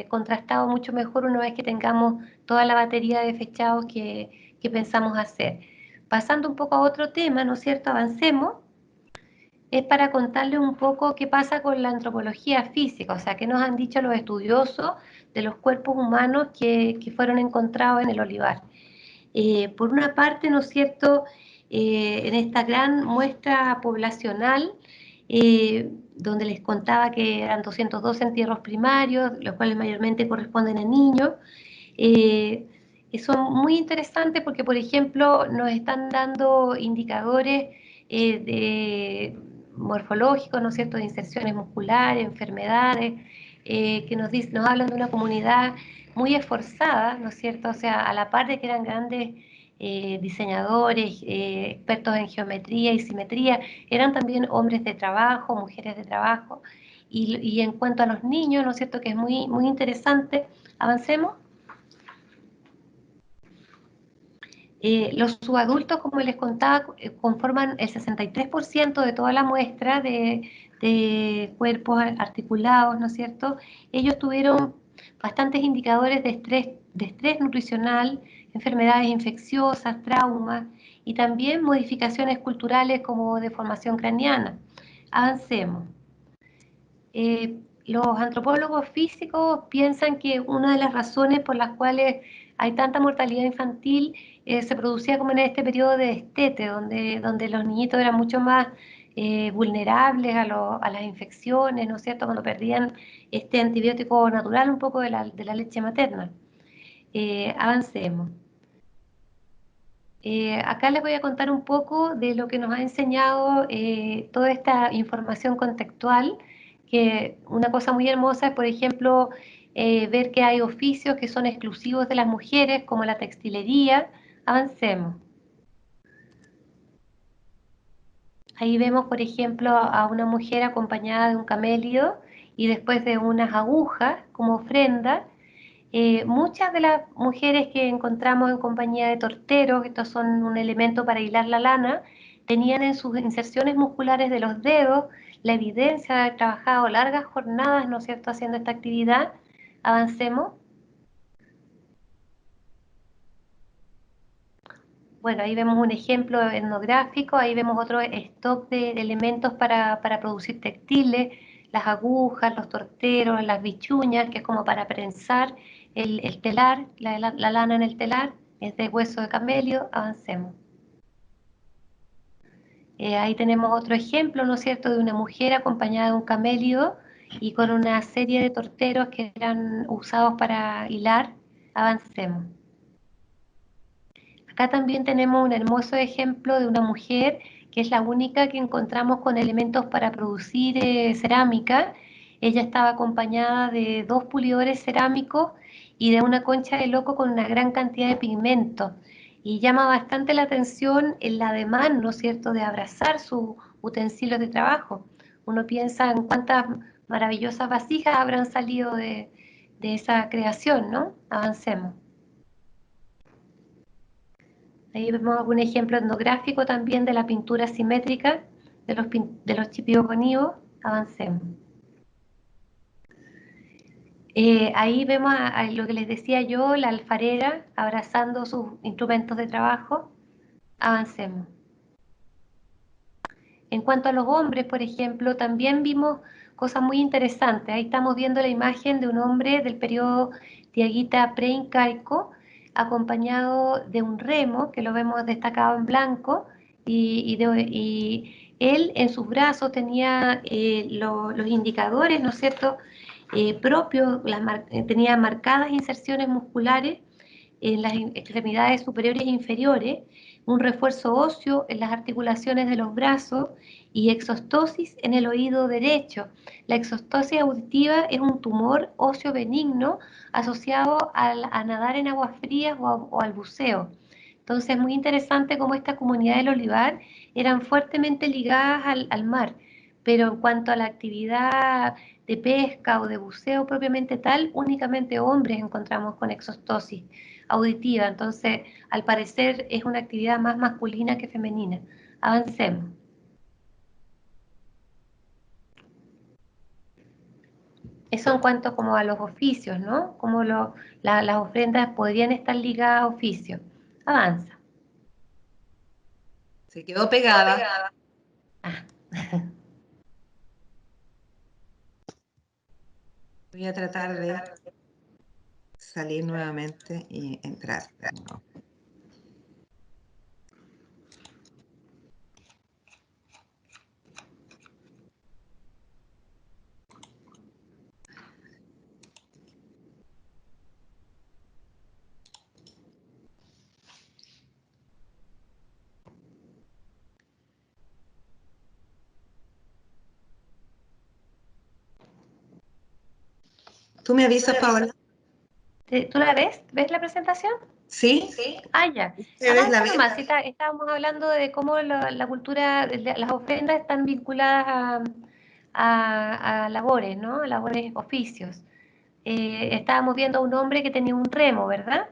contrastado mucho mejor una vez que tengamos toda la batería de fechados que pensamos hacer. Pasando un poco a otro tema, ¿no es cierto?, avancemos. Es para contarles un poco qué pasa con la antropología física, o sea, qué nos han dicho los estudiosos de los cuerpos humanos que fueron encontrados en el olivar. Por una parte, ¿no es cierto?, en esta gran muestra poblacional, donde les contaba que eran 202 entierros primarios, los cuales mayormente corresponden a niños. Son muy interesantes porque, por ejemplo, nos están dando indicadores morfológicos, ¿no es cierto?, de inserciones musculares, enfermedades, que nos hablan de una comunidad muy esforzada, ¿no es cierto? O sea, a la par de que eran grandes diseñadores, expertos en geometría y simetría, eran también hombres de trabajo, mujeres de trabajo. Y en cuanto a los niños, ¿no es cierto?, que es muy, muy interesante. Avancemos. Los subadultos, como les contaba, conforman el 63% de toda la muestra de cuerpos articulados, ¿no es cierto? Ellos tuvieron bastantes indicadores de estrés nutricional, enfermedades infecciosas, traumas y también modificaciones culturales como deformación craneana. Avancemos. Los antropólogos físicos piensan que una de las razones por las cuales hay tanta mortalidad infantil se producía como en este periodo de destete, donde los niñitos eran mucho más vulnerables a las infecciones, ¿no es cierto?, cuando perdían este antibiótico natural un poco de la leche materna. Avancemos. Acá les voy a contar un poco de lo que nos ha enseñado toda esta información contextual, que una cosa muy hermosa es, por ejemplo, ver que hay oficios que son exclusivos de las mujeres, como la textilería. Avancemos. Ahí vemos, por ejemplo, a una mujer acompañada de un camelio y después de unas agujas como ofrenda. Muchas de las mujeres que encontramos en compañía de torteros, estos son un elemento para hilar la lana, tenían en sus inserciones musculares de los dedos la evidencia de haber trabajado largas jornadas, ¿no es cierto?, haciendo esta actividad. Avancemos. Bueno, ahí vemos un ejemplo etnográfico, ahí vemos otro stock de elementos para producir textiles, las agujas, los torteros, las bichuñas, que es como para prensar el telar, la lana en el telar, es de hueso de camello. Avancemos. Ahí tenemos otro ejemplo, ¿no es cierto?, de una mujer acompañada de un camello y con una serie de torteros que eran usados para hilar. Avancemos. Acá también tenemos un hermoso ejemplo de una mujer que es la única que encontramos con elementos para producir cerámica. Ella estaba acompañada de 2 pulidores cerámicos y de una concha de loco con una gran cantidad de pigmento. Y llama bastante la atención el ademán, ¿no es cierto?, de abrazar sus utensilios de trabajo. Uno piensa en cuántas maravillosas vasijas habrán salido de esa creación, ¿no? Avancemos. Ahí vemos algún ejemplo etnográfico también de la pintura simétrica de los chipios conivos. Avancemos. Ahí vemos a lo que les decía yo, la alfarera abrazando sus instrumentos de trabajo. Avancemos. En cuanto a los hombres, por ejemplo, también vimos cosas muy interesantes. Ahí estamos viendo la imagen de un hombre del periodo diaguita preincaico, acompañado de un remo, que lo vemos destacado en blanco, y él en sus brazos tenía los indicadores, ¿no es cierto?, propios, tenía marcadas inserciones musculares en las extremidades superiores e inferiores, un refuerzo óseo en las articulaciones de los brazos y exostosis en el oído derecho. La exostosis auditiva es un tumor óseo benigno asociado a nadar en aguas frías o al buceo. Entonces es muy interesante cómo esta comunidad del olivar eran fuertemente ligadas al mar, pero en cuanto a la actividad de pesca o de buceo propiamente tal, únicamente hombres encontramos con exostosis auditiva. Entonces, al parecer es una actividad más masculina que femenina. Avancemos. Eso en cuanto como a los oficios, ¿no? Como las ofrendas podrían estar ligadas a oficios. Avanza. Se quedó pegada. Ah. Voy a tratar de salir nuevamente y entrar. ¿Tú me avisas, Paola? ¿Tú la ves? ¿Ves la presentación? ¿Sí? Ah, ya. ¿Ustedes la Avanza ven? nomás, estábamos hablando de cómo la cultura, las ofrendas están vinculadas a labores, ¿no? A labores, oficios. Estábamos viendo a un hombre que tenía un remo, ¿verdad?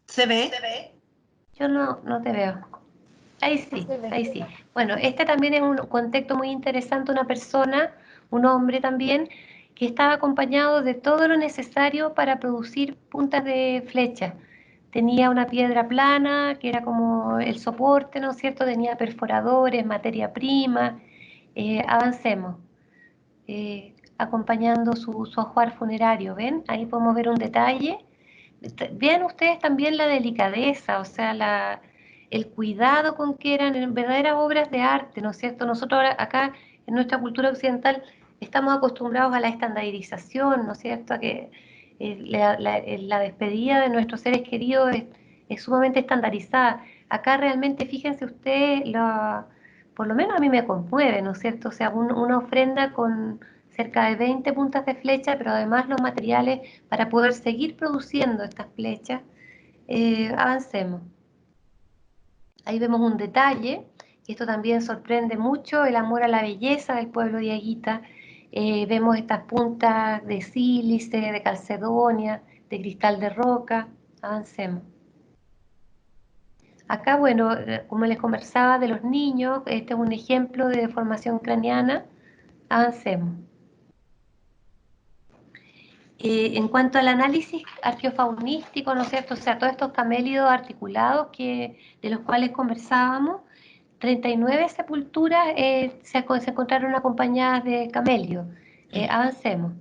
¿Se ve? Yo no te veo. Ahí sí, ahí sí. Bueno, este también es un contexto muy interesante, una persona, un hombre también, que estaba acompañado de todo lo necesario para producir puntas de flecha. Tenía una piedra plana, que era como el soporte, ¿no es cierto? Tenía perforadores, materia prima. Avancemos. Acompañando su ajuar funerario, ¿ven? Ahí podemos ver un detalle. Vean ustedes también la delicadeza, o sea, el cuidado con que eran en verdaderas obras de arte, ¿no es cierto? Nosotros ahora acá en nuestra cultura occidental estamos acostumbrados a la estandarización, ¿no es cierto? A que la despedida de nuestros seres queridos es sumamente estandarizada. Acá realmente, fíjense ustedes, por lo menos a mí me conmueve, ¿no es cierto? O sea, una ofrenda con cerca de 20 puntas de flecha, pero además los materiales para poder seguir produciendo estas flechas. Avancemos. Ahí vemos un detalle, y esto también sorprende mucho, el amor a la belleza del pueblo diaguita. Vemos estas puntas de sílice, de calcedonia, de cristal de roca. Avancemos. Acá, bueno, como les conversaba de los niños, este es un ejemplo de deformación craneana. Avancemos. En cuanto al análisis arqueofaunístico, ¿no es cierto? O sea, todos estos camélidos articulados de los cuales conversábamos, 39 sepulturas se encontraron acompañadas de camelios. Avancemos.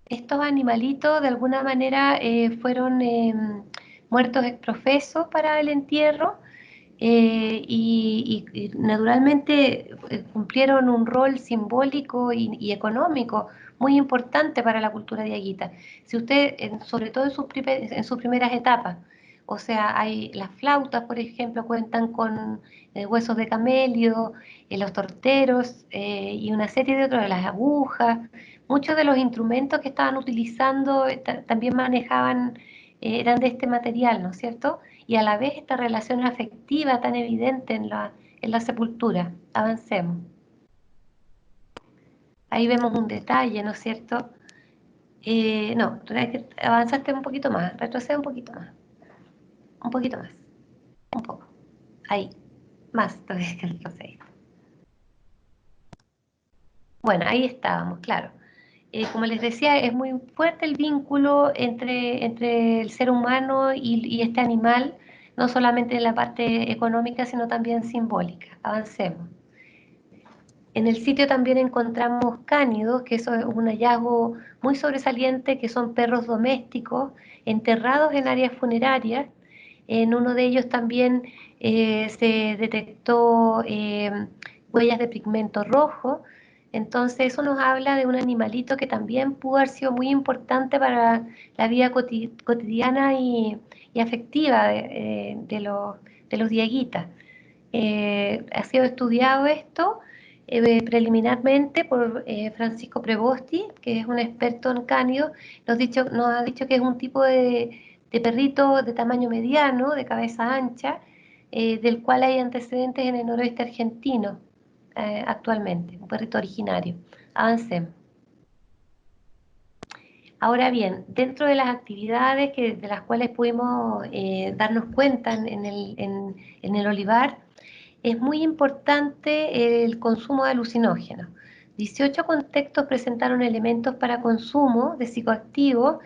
Estos animalitos de alguna manera fueron muertos exprofesos para el entierro y naturalmente cumplieron un rol simbólico y económico muy importante para la cultura diaguita. Si usted, sobre todo en sus primeras etapas, o sea, hay las flautas, por ejemplo, cuentan con huesos de camelio, los torteros y una serie de otros, las agujas. Muchos de los instrumentos que estaban utilizando también manejaban, eran de este material, ¿no es cierto? Y a la vez esta relación afectiva tan evidente en la sepultura. Avancemos. Ahí vemos un detalle, ¿no es cierto? No, avanzaste un poquito más, retrocede un poquito más, un poquito más, un poco. Ahí, más todavía que retroceder. Bueno, ahí estábamos, claro. Como les decía, es muy fuerte el vínculo entre el ser humano y este animal, no solamente en la parte económica, sino también simbólica. Avancemos. En el sitio también encontramos cánidos, que eso es un hallazgo muy sobresaliente, que son perros domésticos enterrados en áreas funerarias. En uno de ellos también se detectó huellas de pigmento rojo. Entonces eso nos habla de un animalito que también pudo haber sido muy importante para la vida cotidiana y afectiva de los diaguitas. Ha sido estudiado esto preliminarmente por Francisco Prebosti, que es un experto en cánidos. Nos ha dicho que es un tipo de perrito de tamaño mediano, de cabeza ancha, del cual hay antecedentes en el noroeste argentino actualmente, un perrito originario. Avancemos. Ahora bien, dentro de las actividades de las cuales pudimos darnos cuenta en el olivar, es muy importante el consumo de alucinógenos. 18 contextos presentaron elementos para consumo de psicoactivos,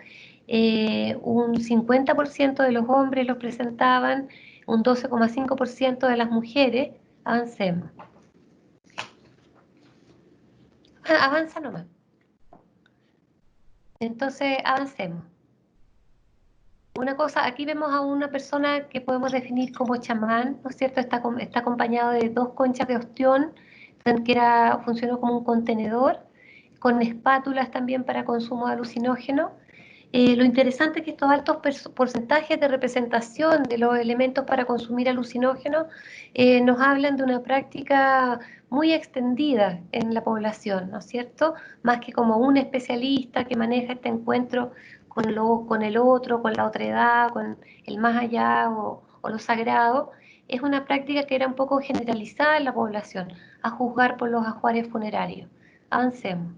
un 50% de los hombres los presentaban, un 12,5% de las mujeres. Avancemos. Avanza nomás. Entonces, avancemos. Una cosa, aquí vemos a una persona que podemos definir como chamán, ¿no es cierto? Está acompañado de 2 conchas de ostión, que funcionó como un contenedor, con espátulas también para consumo de alucinógeno, Lo interesante es que estos altos porcentajes de representación de los elementos para consumir alucinógenos nos hablan de una práctica muy extendida en la población, ¿no es cierto? Más que como un especialista que maneja este encuentro con el otro, con la otra edad, con el más allá o lo sagrado, es una práctica que era un poco generalizada en la población, a juzgar por los ajuares funerarios. Avancemos.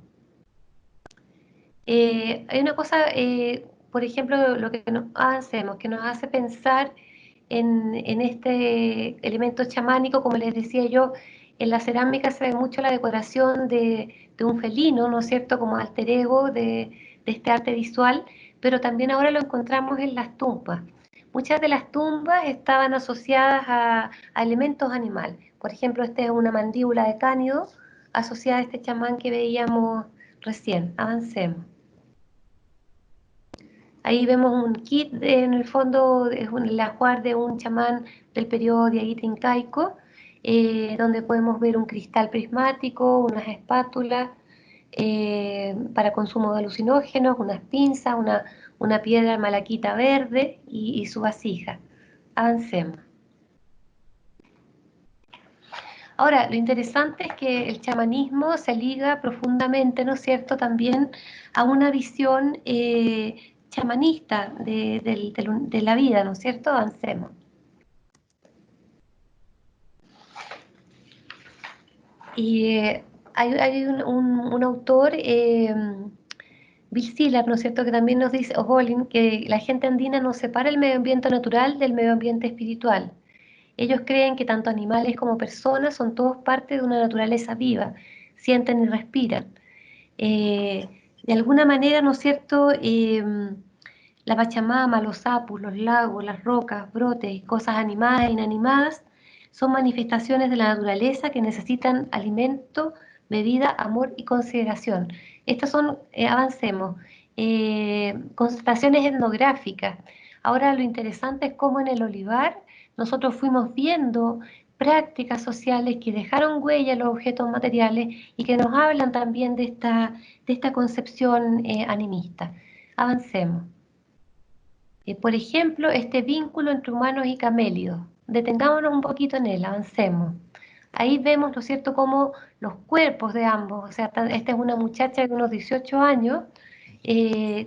Hay una cosa, por ejemplo, lo que nos hacemos, que nos hace pensar en este elemento chamánico, como les decía yo, en la cerámica se ve mucho la decoración de un felino, ¿no es cierto?, como alter ego de este arte visual, pero también ahora lo encontramos en las tumbas. Muchas de las tumbas estaban asociadas a elementos animales. Por ejemplo, esta es una mandíbula de cánido asociada a este chamán que veíamos recién. Avancemos. Ahí vemos un kit, en el fondo, es el ajuar de un chamán del periodo diaguita incaico, donde podemos ver un cristal prismático, unas espátulas para consumo de alucinógenos, unas pinzas, una piedra malaquita verde y su vasija. Avancemos. Ahora, lo interesante es que el chamanismo se liga profundamente, ¿no es cierto?, también a una visión chamanista de la vida, ¿no es cierto? Avancemos. Y hay un autor, Bill Siller, ¿no es cierto?, que también nos dice, o Bolin, que la gente andina no separa el medio ambiente natural del medio ambiente espiritual. Ellos creen que tanto animales como personas son todos parte de una naturaleza viva, sienten y respiran. De alguna manera, ¿no es cierto?, la Pachamama, los sapos, los lagos, las rocas, brotes y cosas animadas e inanimadas son manifestaciones de la naturaleza que necesitan alimento, bebida, amor y consideración. Estas son, avancemos, constataciones etnográficas. Ahora lo interesante es cómo en el olivar nosotros fuimos viendo prácticas sociales que dejaron huella en los objetos materiales y que nos hablan también de esta concepción animista. Avancemos. Por ejemplo, este vínculo entre humanos y camélidos. Detengámonos un poquito en él, avancemos. Ahí vemos, ¿no es cierto?, cómo los cuerpos de ambos, o sea, esta es una muchacha de unos 18 años,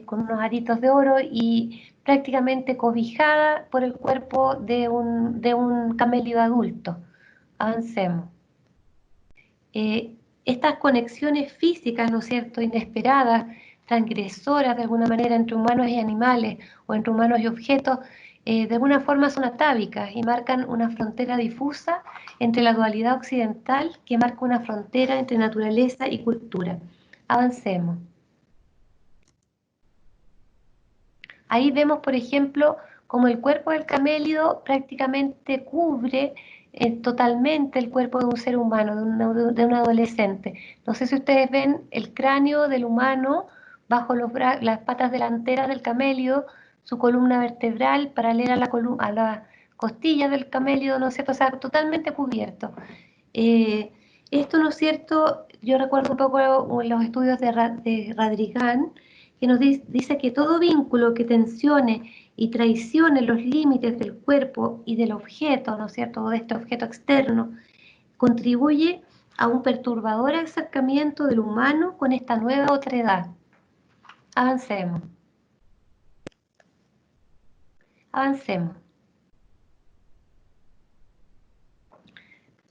con unos aritos de oro y prácticamente cobijada por el cuerpo de un camélido adulto. Avancemos. Estas conexiones físicas, ¿no es cierto?, inesperadas, transgresoras de alguna manera entre humanos y animales o entre humanos y objetos, de alguna forma son atávicas y marcan una frontera difusa entre la dualidad occidental que marca una frontera entre naturaleza y cultura. Avancemos. Ahí vemos, por ejemplo, como el cuerpo del camélido prácticamente cubre totalmente el cuerpo de un ser humano, de un adolescente. No sé si ustedes ven el cráneo del humano bajo las patas delanteras del camélido, su columna vertebral paralela a la costilla del camélido, ¿no es cierto? O sea, totalmente cubierto. Esto, ¿no es cierto? Yo recuerdo un poco los estudios de Radrigán, que nos dice que todo vínculo que tensione y traicione los límites del cuerpo y del objeto, ¿no es cierto?, o de este objeto externo, contribuye a un perturbador acercamiento del humano con esta nueva otredad. Avancemos. Avancemos.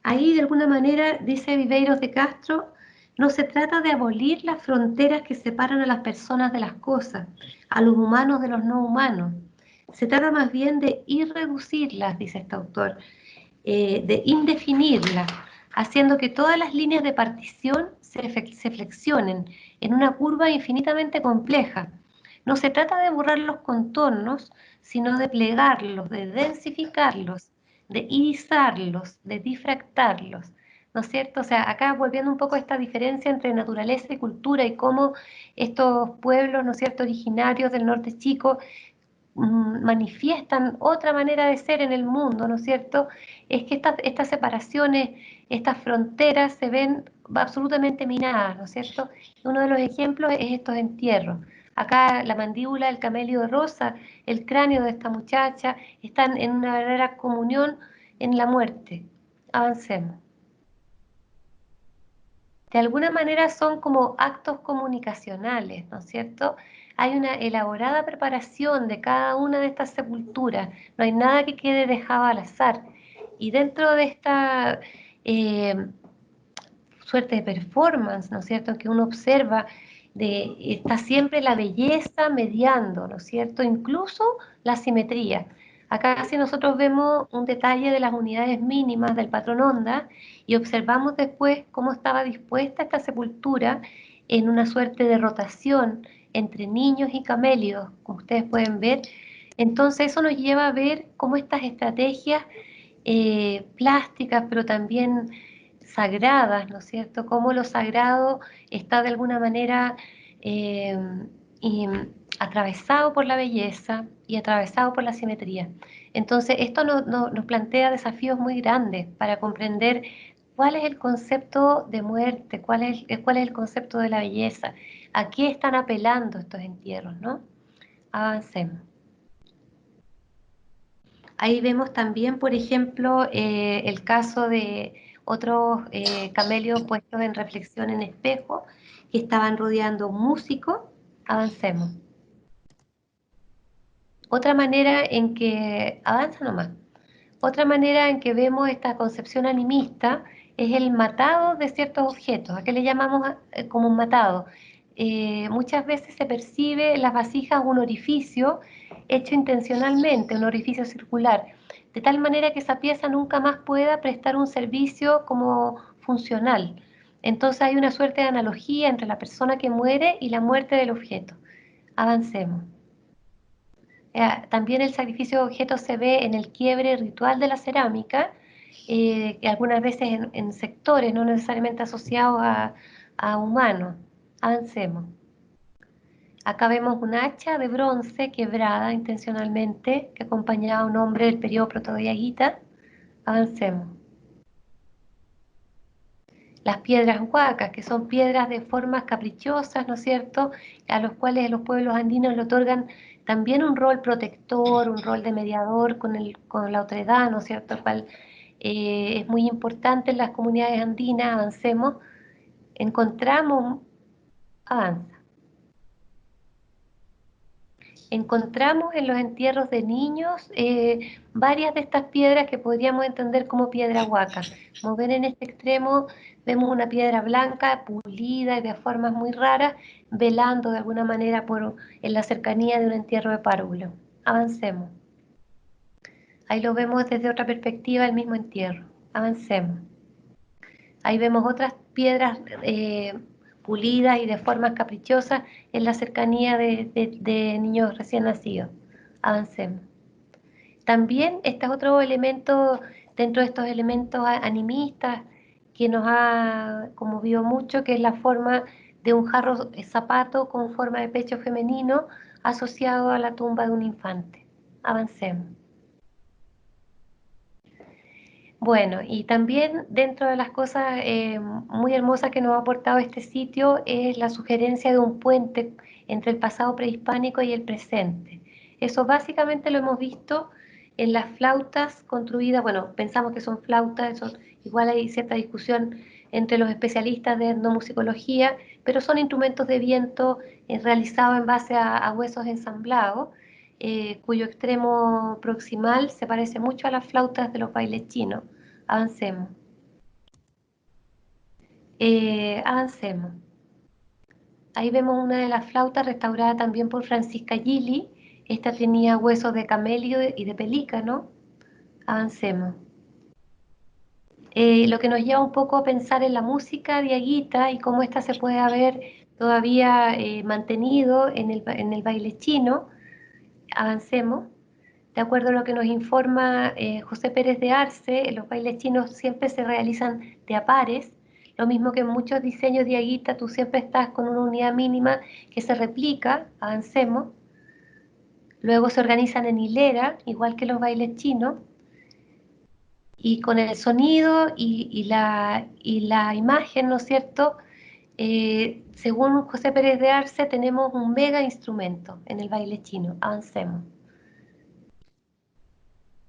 Ahí, de alguna manera, dice Viveiros de Castro, no se trata de abolir las fronteras que separan a las personas de las cosas, a los humanos de los no humanos. Se trata más bien de irreducirlas, dice este autor, de indefinirlas, haciendo que todas las líneas de partición se flexionen en una curva infinitamente compleja. No se trata de borrar los contornos, sino de plegarlos, de densificarlos, de irisarlos, de difractarlos, ¿no es cierto? O sea, acá volviendo un poco a esta diferencia entre naturaleza y cultura y cómo estos pueblos, ¿no es cierto?, originarios del norte chico manifiestan otra manera de ser en el mundo, ¿no es cierto? Es que estas separaciones, estas fronteras se ven absolutamente minadas, ¿no es cierto? Uno de los ejemplos es estos entierros. Acá la mandíbula del camello rosa, el cráneo de esta muchacha, están en una verdadera comunión en la muerte. Avancemos. De alguna manera son como actos comunicacionales, ¿no es cierto? Hay una elaborada preparación de cada una de estas sepulturas, no hay nada que quede dejado al azar. Y dentro de esta suerte de performance, ¿no es cierto?, que uno observa, está siempre la belleza mediando, ¿no es cierto?, incluso la simetría. Acá si nosotros vemos un detalle de las unidades mínimas del patrón Onda y observamos después cómo estaba dispuesta esta sepultura en una suerte de rotación entre niños y camelios, como ustedes pueden ver, entonces eso nos lleva a ver cómo estas estrategias plásticas, pero también sagradas, ¿no es cierto? Cómo lo sagrado está de alguna manera eh, y, atravesado por la belleza y atravesado por la simetría. Entonces, esto nos plantea desafíos muy grandes para comprender cuál es el concepto de muerte, cuál es el concepto de la belleza, a qué están apelando estos entierros, ¿no? Avancemos. Ahí vemos también, por ejemplo, el caso de otros camelios puestos en reflexión en espejo que estaban rodeando un músico. Avancemos. Otra manera en que, avanza nomás, otra manera en que vemos esta concepción animista es el matado de ciertos objetos. ¿A qué le llamamos como un matado? Muchas veces se percibe en las vasijas un orificio hecho intencionalmente, un orificio circular, de tal manera que esa pieza nunca más pueda prestar un servicio como funcional. Entonces hay una suerte de analogía entre la persona que muere y la muerte del objeto. Avancemos. También el sacrificio de objetos se ve en el quiebre ritual de la cerámica, que algunas veces en sectores no necesariamente asociados a humanos. Avancemos. Acá vemos un hacha de bronce quebrada intencionalmente que acompañaba a un hombre del periodo protodiaguita. Avancemos. Las piedras huacas, que son piedras de formas caprichosas, ¿no es cierto?, a los cuales los pueblos andinos le otorgan también un rol protector, un rol de mediador con la otredad, ¿no es cierto?, el cual es muy importante en las comunidades andinas. Avancemos. Encontramos, avanza. Encontramos en los entierros de niños varias de estas piedras que podríamos entender como piedra huaca. Como ven en este extremo, vemos una piedra blanca, pulida y de formas muy raras, velando de alguna manera en la cercanía de un entierro de párvulo. Avancemos. Ahí lo vemos desde otra perspectiva, el mismo entierro. Avancemos. Ahí vemos otras piedras pulidas y de formas caprichosas en la cercanía de niños recién nacidos. Avancemos. También este es otro elemento dentro de estos elementos animistas que nos ha conmovido mucho, que es la forma de un jarro zapato con forma de pecho femenino asociado a la tumba de un infante. Avancemos. Bueno, y también dentro de las cosas muy hermosas que nos ha aportado este sitio es la sugerencia de un puente entre el pasado prehispánico y el presente. Eso básicamente lo hemos visto en las flautas construidas, bueno, pensamos que son flautas, eso, igual hay cierta discusión entre los especialistas de etnomusicología, pero son instrumentos de viento realizados en base a huesos ensamblados, cuyo extremo proximal se parece mucho a las flautas de los bailes chinos. Avancemos. Avancemos. Ahí vemos una de las flautas restaurada también por Francisca Gili. Esta tenía huesos de camello y de pelícano. Avancemos. Lo que nos lleva un poco a pensar en la música diaguita y cómo esta se puede haber todavía mantenido en el baile chino. Avancemos. De acuerdo a lo que nos informa José Pérez de Arce, los bailes chinos siempre se realizan de a pares, lo mismo que en muchos diseños de aguita, tú siempre estás con una unidad mínima que se replica. Avancemos. Luego se organizan en hilera, igual que los bailes chinos, y con el sonido y la imagen, ¿no es cierto?, según José Pérez de Arce, tenemos un mega instrumento en el baile chino. Avancemos.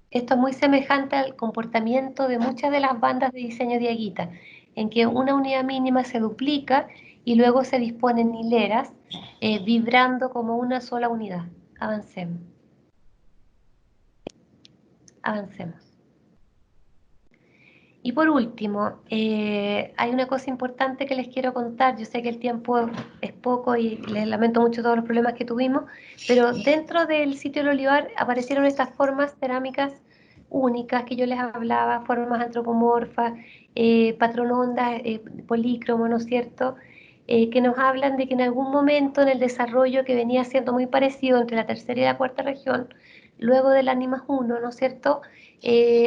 Esto es muy semejante al comportamiento de muchas de las bandas de diseño diaguita, en que una unidad mínima se duplica y luego se disponen hileras, vibrando como una sola unidad. Avancemos. Avancemos. Y por último, hay una cosa importante que les quiero contar. Yo sé que el tiempo es poco y les lamento mucho todos los problemas que tuvimos, pero dentro del sitio del Olivar aparecieron estas formas cerámicas únicas que yo les hablaba, formas antropomorfas, patronondas, polícromo, ¿no es cierto?, que nos hablan de que en algún momento en el desarrollo que venía siendo muy parecido entre la tercera y la cuarta región, luego del Animas 1, ¿no es cierto?,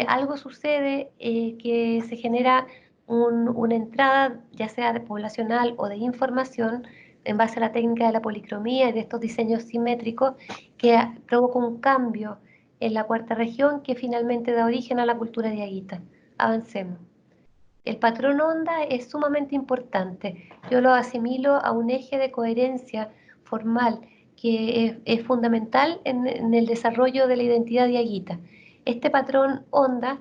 algo sucede, que se genera una entrada, ya sea de poblacional o de información, en base a la técnica de la policromía y de estos diseños simétricos, que provoca un cambio en la cuarta región que finalmente da origen a la cultura diaguita. Avancemos. El patrón onda es sumamente importante. Yo lo asimilo a un eje de coherencia formal que es fundamental en el desarrollo de la identidad diaguita. Este patrón onda,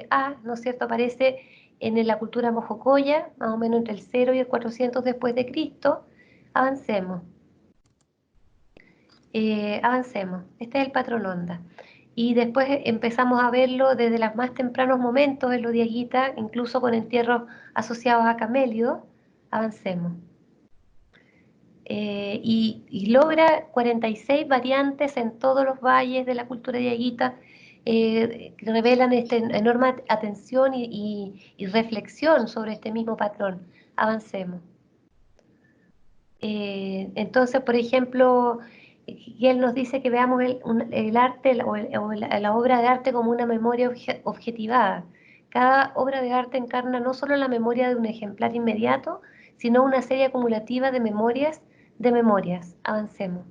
A, ¿no es cierto?, aparece en la cultura mojocoya, más o menos entre el 0 y el 400 después de Cristo. Avancemos. Avancemos. Este es el patrón onda. Y después empezamos a verlo desde los más tempranos momentos en los diaguita, incluso con entierros asociados a camélidos. Avancemos. Y logra 46 variantes en todos los valles de la cultura diaguita, que revelan esta enorme atención y reflexión sobre este mismo patrón. Avancemos. Entonces, por ejemplo, él nos dice que veamos el arte o la obra de arte como una memoria objetivada. Cada obra de arte encarna no solo la memoria de un ejemplar inmediato, sino una serie acumulativa de memorias. Avancemos.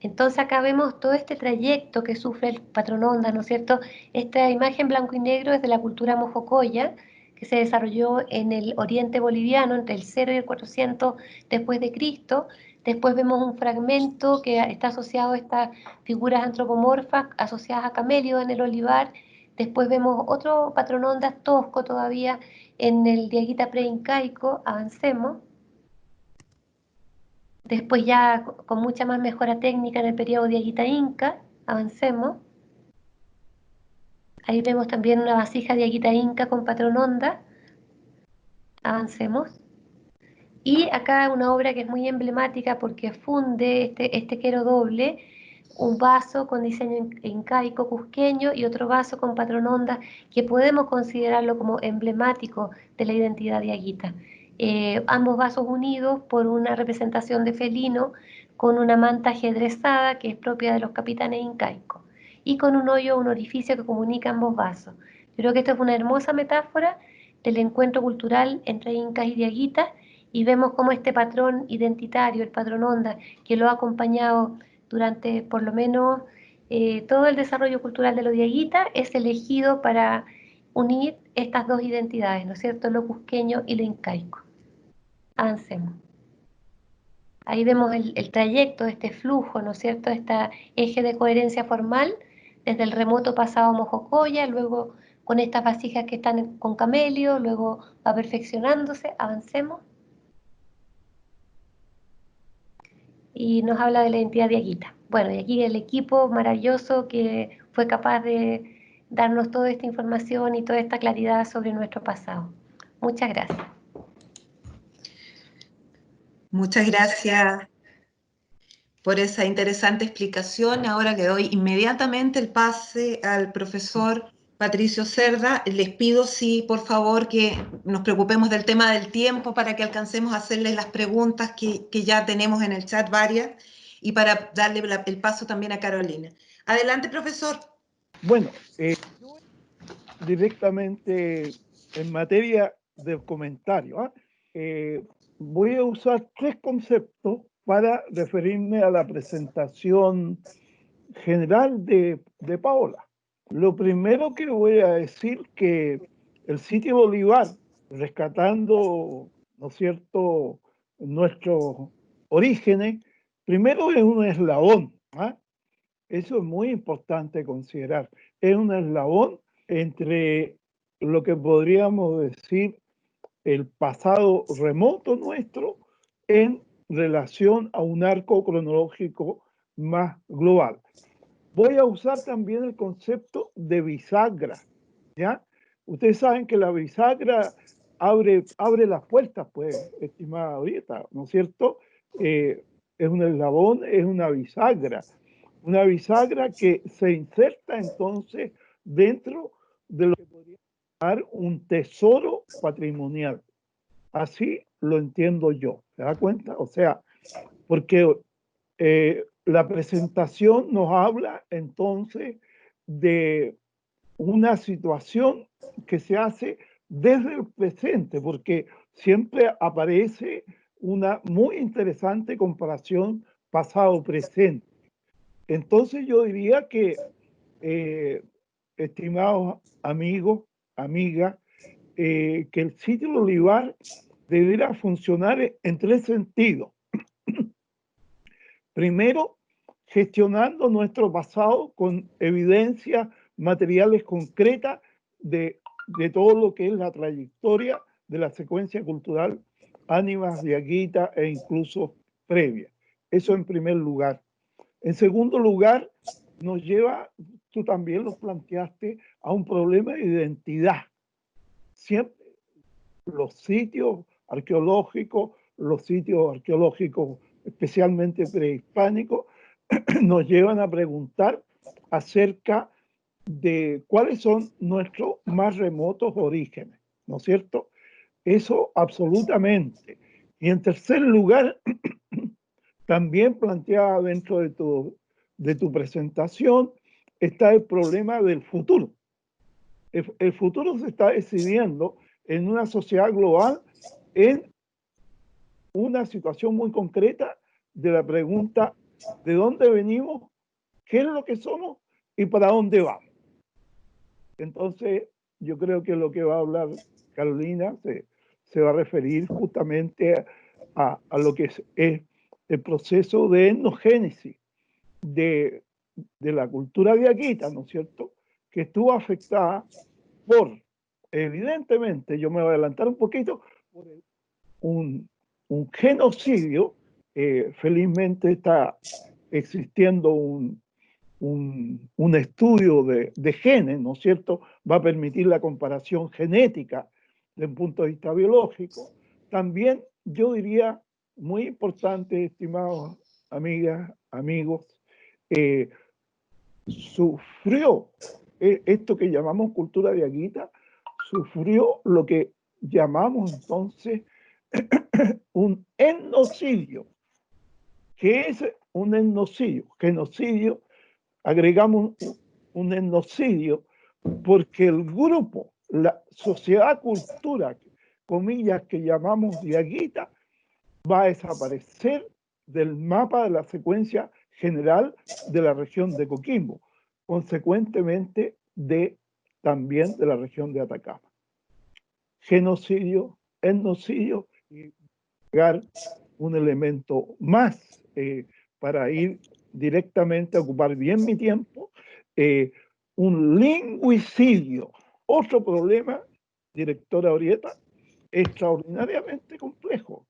Entonces acá vemos todo este trayecto que sufre el patrón onda, ¿no es cierto? Esta imagen blanco y negro es de la cultura mojocoya, que se desarrolló en el oriente boliviano entre el 0 y el 400 después de Cristo. Después vemos un fragmento que está asociado a estas figuras antropomorfas asociadas a camelio en el olivar. Después vemos otro patrón onda tosco todavía en el diaguita preincaico. Avancemos. Después ya con mucha más mejora técnica en el periodo diaguita inca. Avancemos. Ahí vemos también una vasija diaguita inca con patrón onda. Avancemos. Y acá una obra que es muy emblemática porque funde este quero doble, un vaso con diseño incaico cusqueño y otro vaso con patrón onda, que podemos considerarlo como emblemático de la identidad diaguita. Ambos vasos unidos por una representación de felino con una manta ajedrezada que es propia de los capitanes incaicos y con un hoyo, un orificio que comunica ambos vasos. Yo creo que esto es una hermosa metáfora del encuentro cultural entre incas y diaguitas, y vemos cómo este patrón identitario, el patrón onda, que lo ha acompañado durante por lo menos todo el desarrollo cultural de los diaguitas, es elegido para unir estas dos identidades, ¿no es cierto?, lo cusqueño y lo incaico. Avancemos. Ahí vemos el trayecto, este flujo, ¿no es cierto?, este eje de coherencia formal, desde el remoto pasado mojocoya, luego con estas vasijas que están con camelio, luego va perfeccionándose. Avancemos. Y nos habla de la identidad diaguita. Bueno, y aquí el equipo maravilloso que fue capaz de darnos toda esta información y toda esta claridad sobre nuestro pasado. Muchas gracias. Muchas gracias por esa interesante explicación. Ahora le doy inmediatamente el pase al profesor Patricio Cerda. Les pido, sí, por favor, que nos preocupemos del tema del tiempo para que alcancemos a hacerles las preguntas que ya tenemos en el chat varias y para darle el paso también a Carolina. Adelante, profesor. Bueno, yo directamente en materia de comentario, voy a usar 3 conceptos para referirme a la presentación general de Paola. Lo primero que voy a decir que el sitio Bolívar, rescatando ¿no es cierto?, nuestros orígenes, primero es un eslabón, ¿ah? Eso es muy importante considerar. Es un eslabón entre lo que podríamos decir el pasado remoto nuestro en relación a un arco cronológico más global. Voy a usar también el concepto de bisagra, ¿ya? Ustedes saben que la bisagra abre las puertas, pues, estimada ahorita, ¿no es cierto? Es un eslabón, es una bisagra que se inserta entonces dentro de lo que podría llamar un tesoro patrimonial. Así lo entiendo yo, ¿se da cuenta? O sea, porque la presentación nos habla entonces de una situación que se hace desde el presente, porque siempre aparece una muy interesante comparación pasado-presente. Entonces yo diría que, estimados amigos, amigas, que el sitio Olivar debería funcionar en tres sentidos. Primero, gestionando nuestro pasado con evidencias materiales concretas de todo lo que es la trayectoria de la secuencia cultural Ánimas de Aguita e incluso previa. Eso en primer lugar. En segundo lugar, nos lleva, tú también lo planteaste, a un problema de identidad. Siempre los sitios arqueológicos especialmente prehispánicos, nos llevan a preguntar acerca de cuáles son nuestros más remotos orígenes, ¿no es cierto? Eso absolutamente. Y en tercer lugar, también planteada dentro de tu presentación, está el problema del futuro. El futuro se está decidiendo en una sociedad global en una situación muy concreta de la pregunta de dónde venimos, qué es lo que somos y para dónde vamos. Entonces, yo creo que lo que va a hablar Carolina se va a referir justamente a lo que es el proceso de etnogénesis de la cultura de Aguita, ¿no es cierto?, que estuvo afectada por, evidentemente, yo me voy a adelantar un poquito, por un genocidio. Felizmente está existiendo un estudio de genes, ¿no es cierto?, va a permitir la comparación genética desde un punto de vista biológico. También yo diría, muy importante, estimados amigas, amigos, sufrió esto que llamamos cultura de Aguita, sufrió lo que llamamos entonces un etnocidio. ¿Qué es un etnocidio? Genocidio, agregamos un etnocidio porque el grupo, la sociedad cultura, comillas, que llamamos de Aguita, va a desaparecer del mapa de la secuencia general de la región de Coquimbo, consecuentemente también de la región de Atacama. Genocidio, etnocidio, y agregar un elemento más para ir directamente a ocupar bien mi tiempo, un lingüicidio. Otro problema, directora Orieta, extraordinariamente complejo,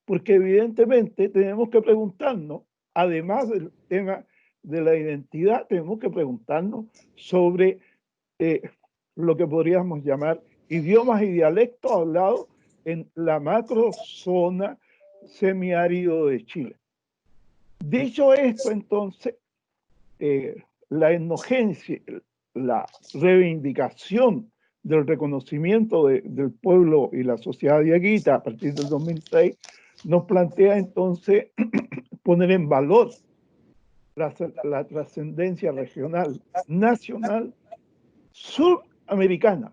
porque evidentemente tenemos que preguntarnos, además del tema de la identidad, tenemos que preguntarnos sobre lo que podríamos llamar idiomas y dialectos hablados en la macrozona semiárido de Chile. Dicho esto, entonces, la etnogenesia, la reivindicación del reconocimiento del pueblo y la sociedad de Aguita a partir del 2006 nos plantea entonces poner en valor la trascendencia regional, nacional, suramericana,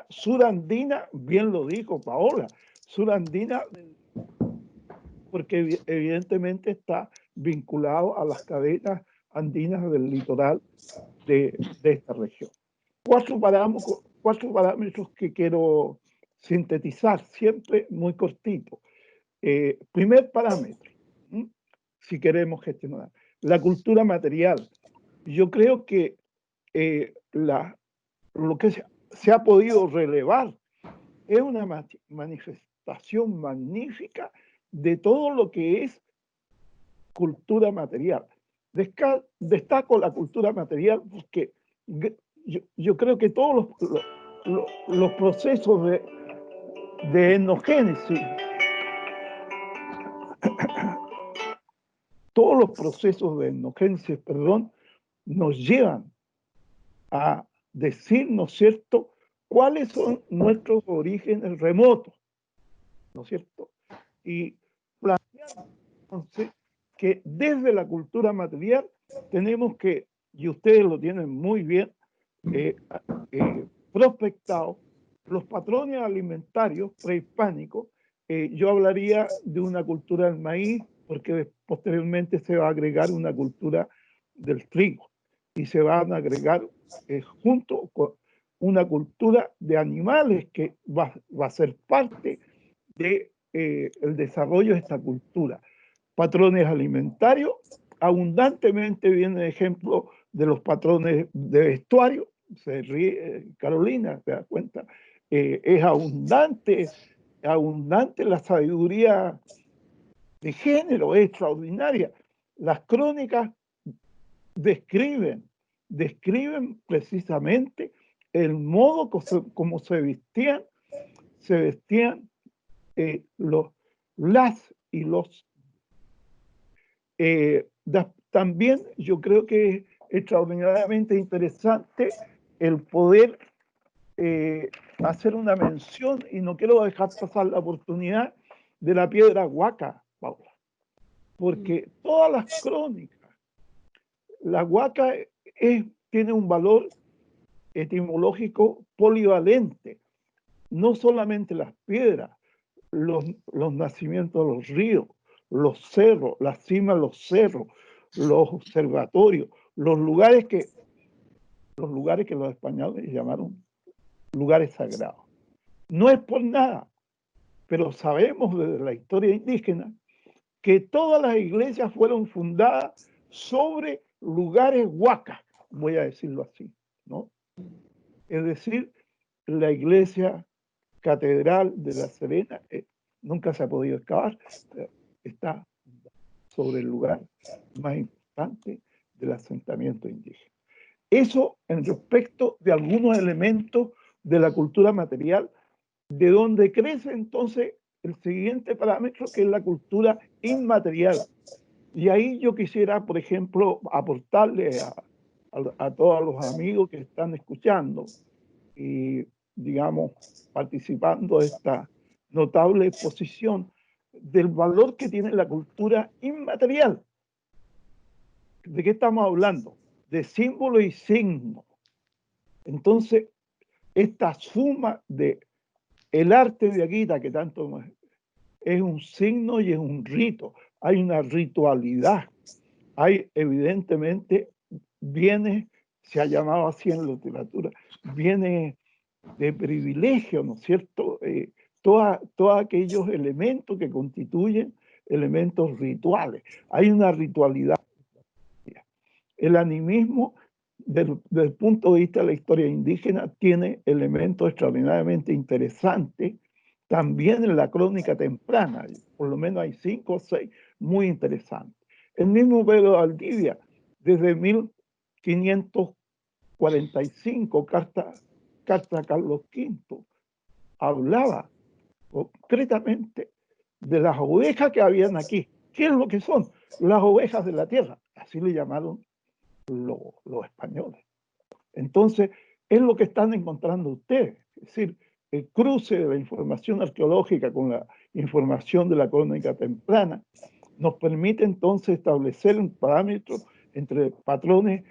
surandina, bien lo dijo Paola, surandina, porque evidentemente está vinculado a las cadenas andinas del litoral de esta región. Cuatro parámetros que quiero sintetizar siempre muy cortito. Primer parámetro, si queremos gestionar, la cultura material. Yo creo que lo que se ha podido relevar es una manifestación magnífica de todo lo que es cultura material. Destaco la cultura material porque yo creo que todos los procesos de etnogénesis, nos llevan a decir, ¿no es cierto?, cuáles son nuestros orígenes remotos, ¿no es cierto? Y plantear entonces que desde la cultura material tenemos que, y ustedes lo tienen muy bien prospectado, los patrones alimentarios prehispánicos. Yo hablaría de una cultura del maíz, porque posteriormente se va a agregar una cultura del trigo y se van a agregar junto con una cultura de animales que va a ser parte del desarrollo de esta cultura. Patrones alimentarios, abundantemente viene ejemplo de los patrones de vestuario. Se ríe Carolina, ¿te das cuenta? Es abundante la sabiduría de género, es extraordinaria. Las crónicas describen precisamente el modo como se vestían las y los. También yo creo que es extraordinariamente interesante el poder hacer una mención, y no quiero dejar pasar la oportunidad, de la piedra huaca, Paula, porque todas las crónicas, la huaca tiene un valor etimológico polivalente, no solamente las piedras, los nacimientos de los ríos, los cerros, las cimas de los cerros, los observatorios, los lugares que los españoles llamaron lugares sagrados. No es por nada, pero sabemos desde la historia indígena que todas las iglesias fueron fundadas sobre lugares huacas, voy a decirlo así, ¿no? Es decir, la iglesia catedral de La Serena nunca se ha podido excavar, pero está sobre el lugar más importante del asentamiento indígena. Eso en respecto de algunos elementos de la cultura material, de donde crece entonces el siguiente parámetro, que es la cultura inmaterial. Y ahí yo quisiera, por ejemplo, aportarle a todos los amigos que están escuchando y, digamos, participando de esta notable exposición del valor que tiene la cultura inmaterial. ¿De qué estamos hablando? De símbolo y signo. Entonces, esta suma de el arte de Aguita, que tanto es un signo y es un rito, hay una ritualidad, hay evidentemente bienes, se ha llamado así en la literatura, bienes de privilegio, ¿no es cierto? Todos aquellos elementos que constituyen elementos rituales. Hay una ritualidad. El animismo, desde el punto de vista de la historia indígena, tiene elementos extraordinariamente interesantes. También en la crónica temprana, por lo menos hay 5 o 6 muy interesantes. El mismo Pedro de Valdivia, desde 1545, carta a Carlos V, hablaba concretamente de las ovejas que habían aquí. ¿Qué es lo que son? Las ovejas de la tierra. Así le llamaron los españoles. Entonces, es lo que están encontrando ustedes. Es decir, el cruce de la información arqueológica con la información de la crónica temprana nos permite entonces establecer un parámetro entre patrones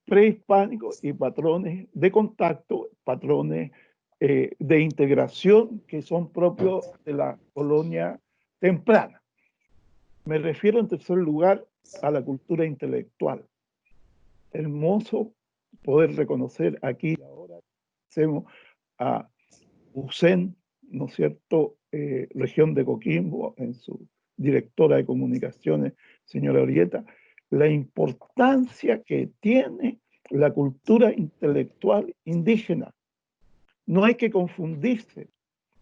prehispánicos y patrones de contacto, patrones de integración que son propios de la colonia temprana. Me refiero en tercer lugar a la cultura intelectual. Hermoso poder reconocer aquí ahora hacemos a Hussein ¿no es cierto?, región de Coquimbo, en su directora de comunicaciones, señora Orieta, la importancia que tiene la cultura intelectual indígena. No hay que confundirse.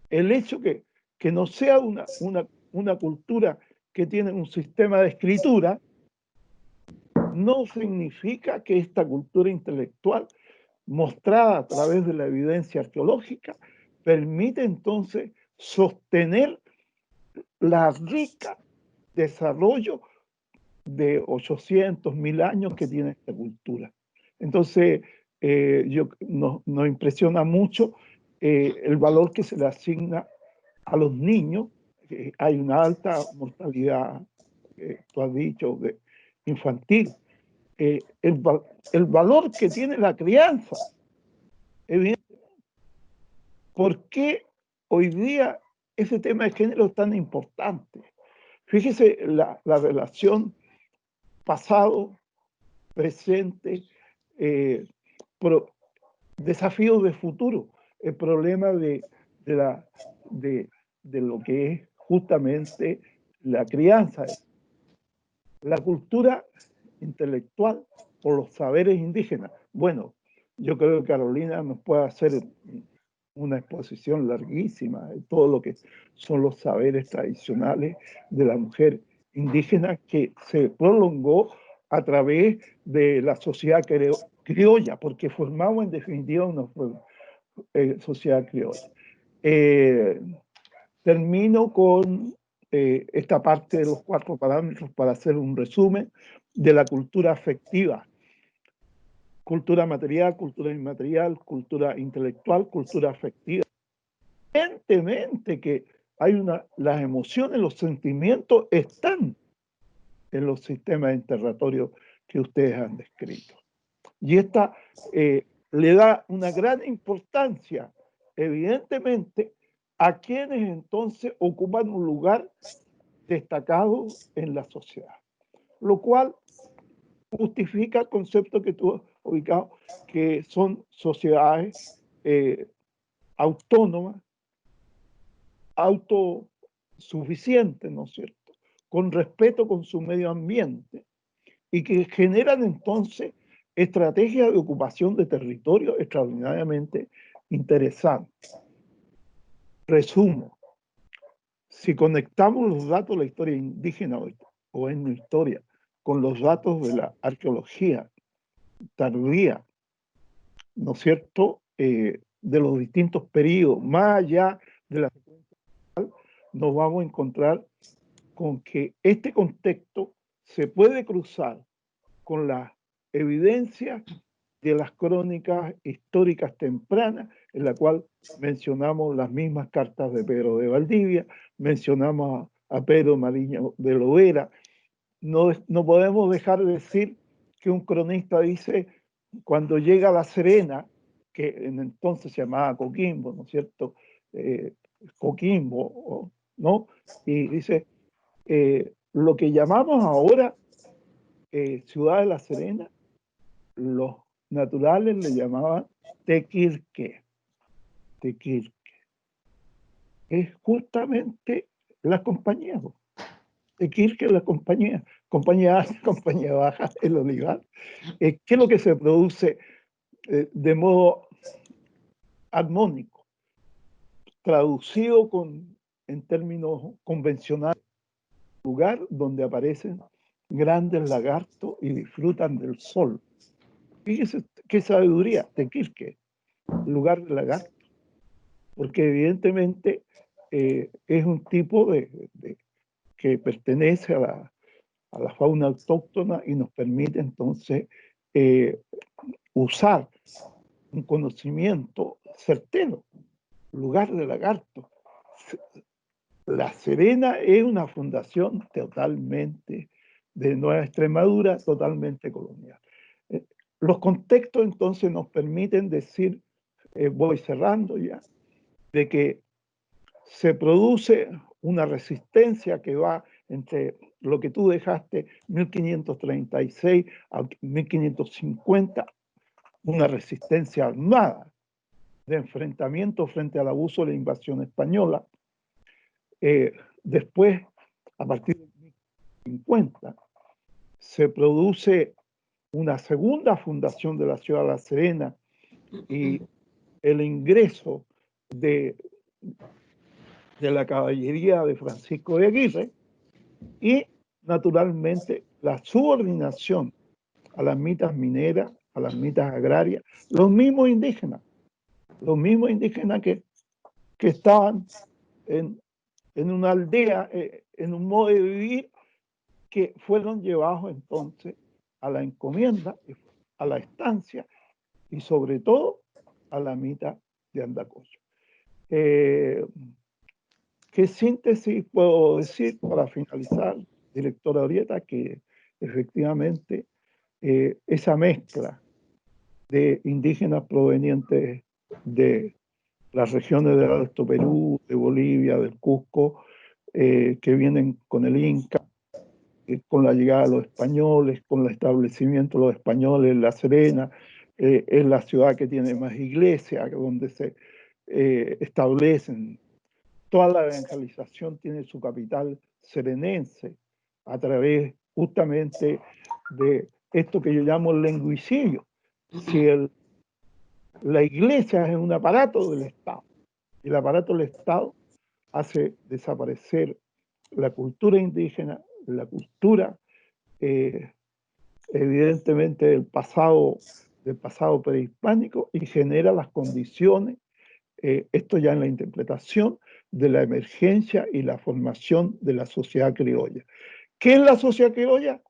El hecho que no sea una cultura que tiene un sistema de escritura, no significa que esta cultura intelectual, mostrada a través de la evidencia arqueológica, permite entonces sostener la rica desarrollo de 800, 1000 años que tiene esta cultura. Entonces, nos impresiona mucho el valor que se le asigna a los niños. Hay una alta mortalidad, tú has dicho, infantil. El valor que tiene la crianza, evidentemente. ¿Por qué hoy día ese tema de género es tan importante? Fíjese la relación pasado, presente, desafíos de futuro, el problema de lo que es justamente la crianza, la cultura intelectual por los saberes indígenas. Bueno, yo creo que Carolina nos puede hacer una exposición larguísima de todo lo que son los saberes tradicionales de la mujer indígena que se prolongó a través de la sociedad criolla, porque formamos en definitiva una sociedad criolla. Termino con esta parte de los 4 parámetros para hacer un resumen de la cultura afectiva. Cultura material, cultura inmaterial, cultura intelectual, cultura afectiva. Evidentemente que hay las emociones, los sentimientos están en los sistemas enterratorios que ustedes han descrito. Y esta le da una gran importancia, evidentemente, a quienes entonces ocupan un lugar destacado en la sociedad, lo cual justifica el concepto que tú has ubicado, que son sociedades autónomas, autosuficientes, ¿no es cierto?, con respeto con su medio ambiente y que generan entonces estrategias de ocupación de territorio extraordinariamente interesantes. Resumo, si conectamos los datos de la historia indígena o en la historia con los datos de la arqueología tardía, ¿no es cierto?, de los distintos periodos, más allá de la secuencia, nos vamos a encontrar con que este contexto se puede cruzar con la evidencia de las crónicas históricas tempranas, en la cual mencionamos las mismas cartas de Pedro de Valdivia, mencionamos a Pedro Mariño de Lovera. No podemos dejar de decir que un cronista dice, cuando llega a La Serena, que en entonces se llamaba Coquimbo, ¿no es cierto?, Coquimbo, ¿no?, y dice, lo que llamamos ahora Ciudad de La Serena, los naturales le llamaban Tequirque. Tequirque. Es justamente la compañía. Tequirque es la compañía. Compañía alta, compañía baja, el olivar. ¿Qué es lo que se produce de modo armónico? Traducido en términos convencionales, lugar donde aparecen grandes lagartos y disfrutan del sol. Fíjese qué sabiduría, Tequirque, lugar de lagarto, porque evidentemente es un tipo que pertenece a la fauna autóctona y nos permite entonces usar un conocimiento certero, lugar de lagarto. La Serena es una fundación totalmente de Nueva Extremadura, totalmente colonial. Los contextos entonces nos permiten decir, voy cerrando ya, de que se produce una resistencia que va entre lo que tú dejaste, 1536 a 1550, una resistencia armada, de enfrentamiento frente al abuso de la invasión española. Después, a partir de 1950, se produce una segunda fundación de la ciudad de La Serena y el ingreso de la caballería de Francisco de Aguirre y, naturalmente, la subordinación a las mitas mineras, a las mitas agrarias, los mismos indígenas que estaban en una aldea, en un modo de vivir, que fueron llevados entonces a la encomienda, a la estancia y sobre todo a la mita de Andacollo. ¿Qué síntesis puedo decir para finalizar, directora Orieta? Que efectivamente esa mezcla de indígenas provenientes de las regiones del Alto Perú, de Bolivia, del Cusco, que vienen con el Inca, con la llegada de los españoles, con el establecimiento de los españoles en La Serena, es la ciudad que tiene más iglesias, donde se establecen. Toda la evangelización tiene su capital serenense, a través justamente de esto que yo llamo el lenguicidio. Si la iglesia es un aparato del Estado, y el aparato del Estado hace desaparecer la cultura indígena, la cultura evidentemente del pasado prehispánico, y genera las condiciones, esto ya en la interpretación, de la emergencia y la formación de la sociedad criolla. ¿Qué es la sociedad criolla?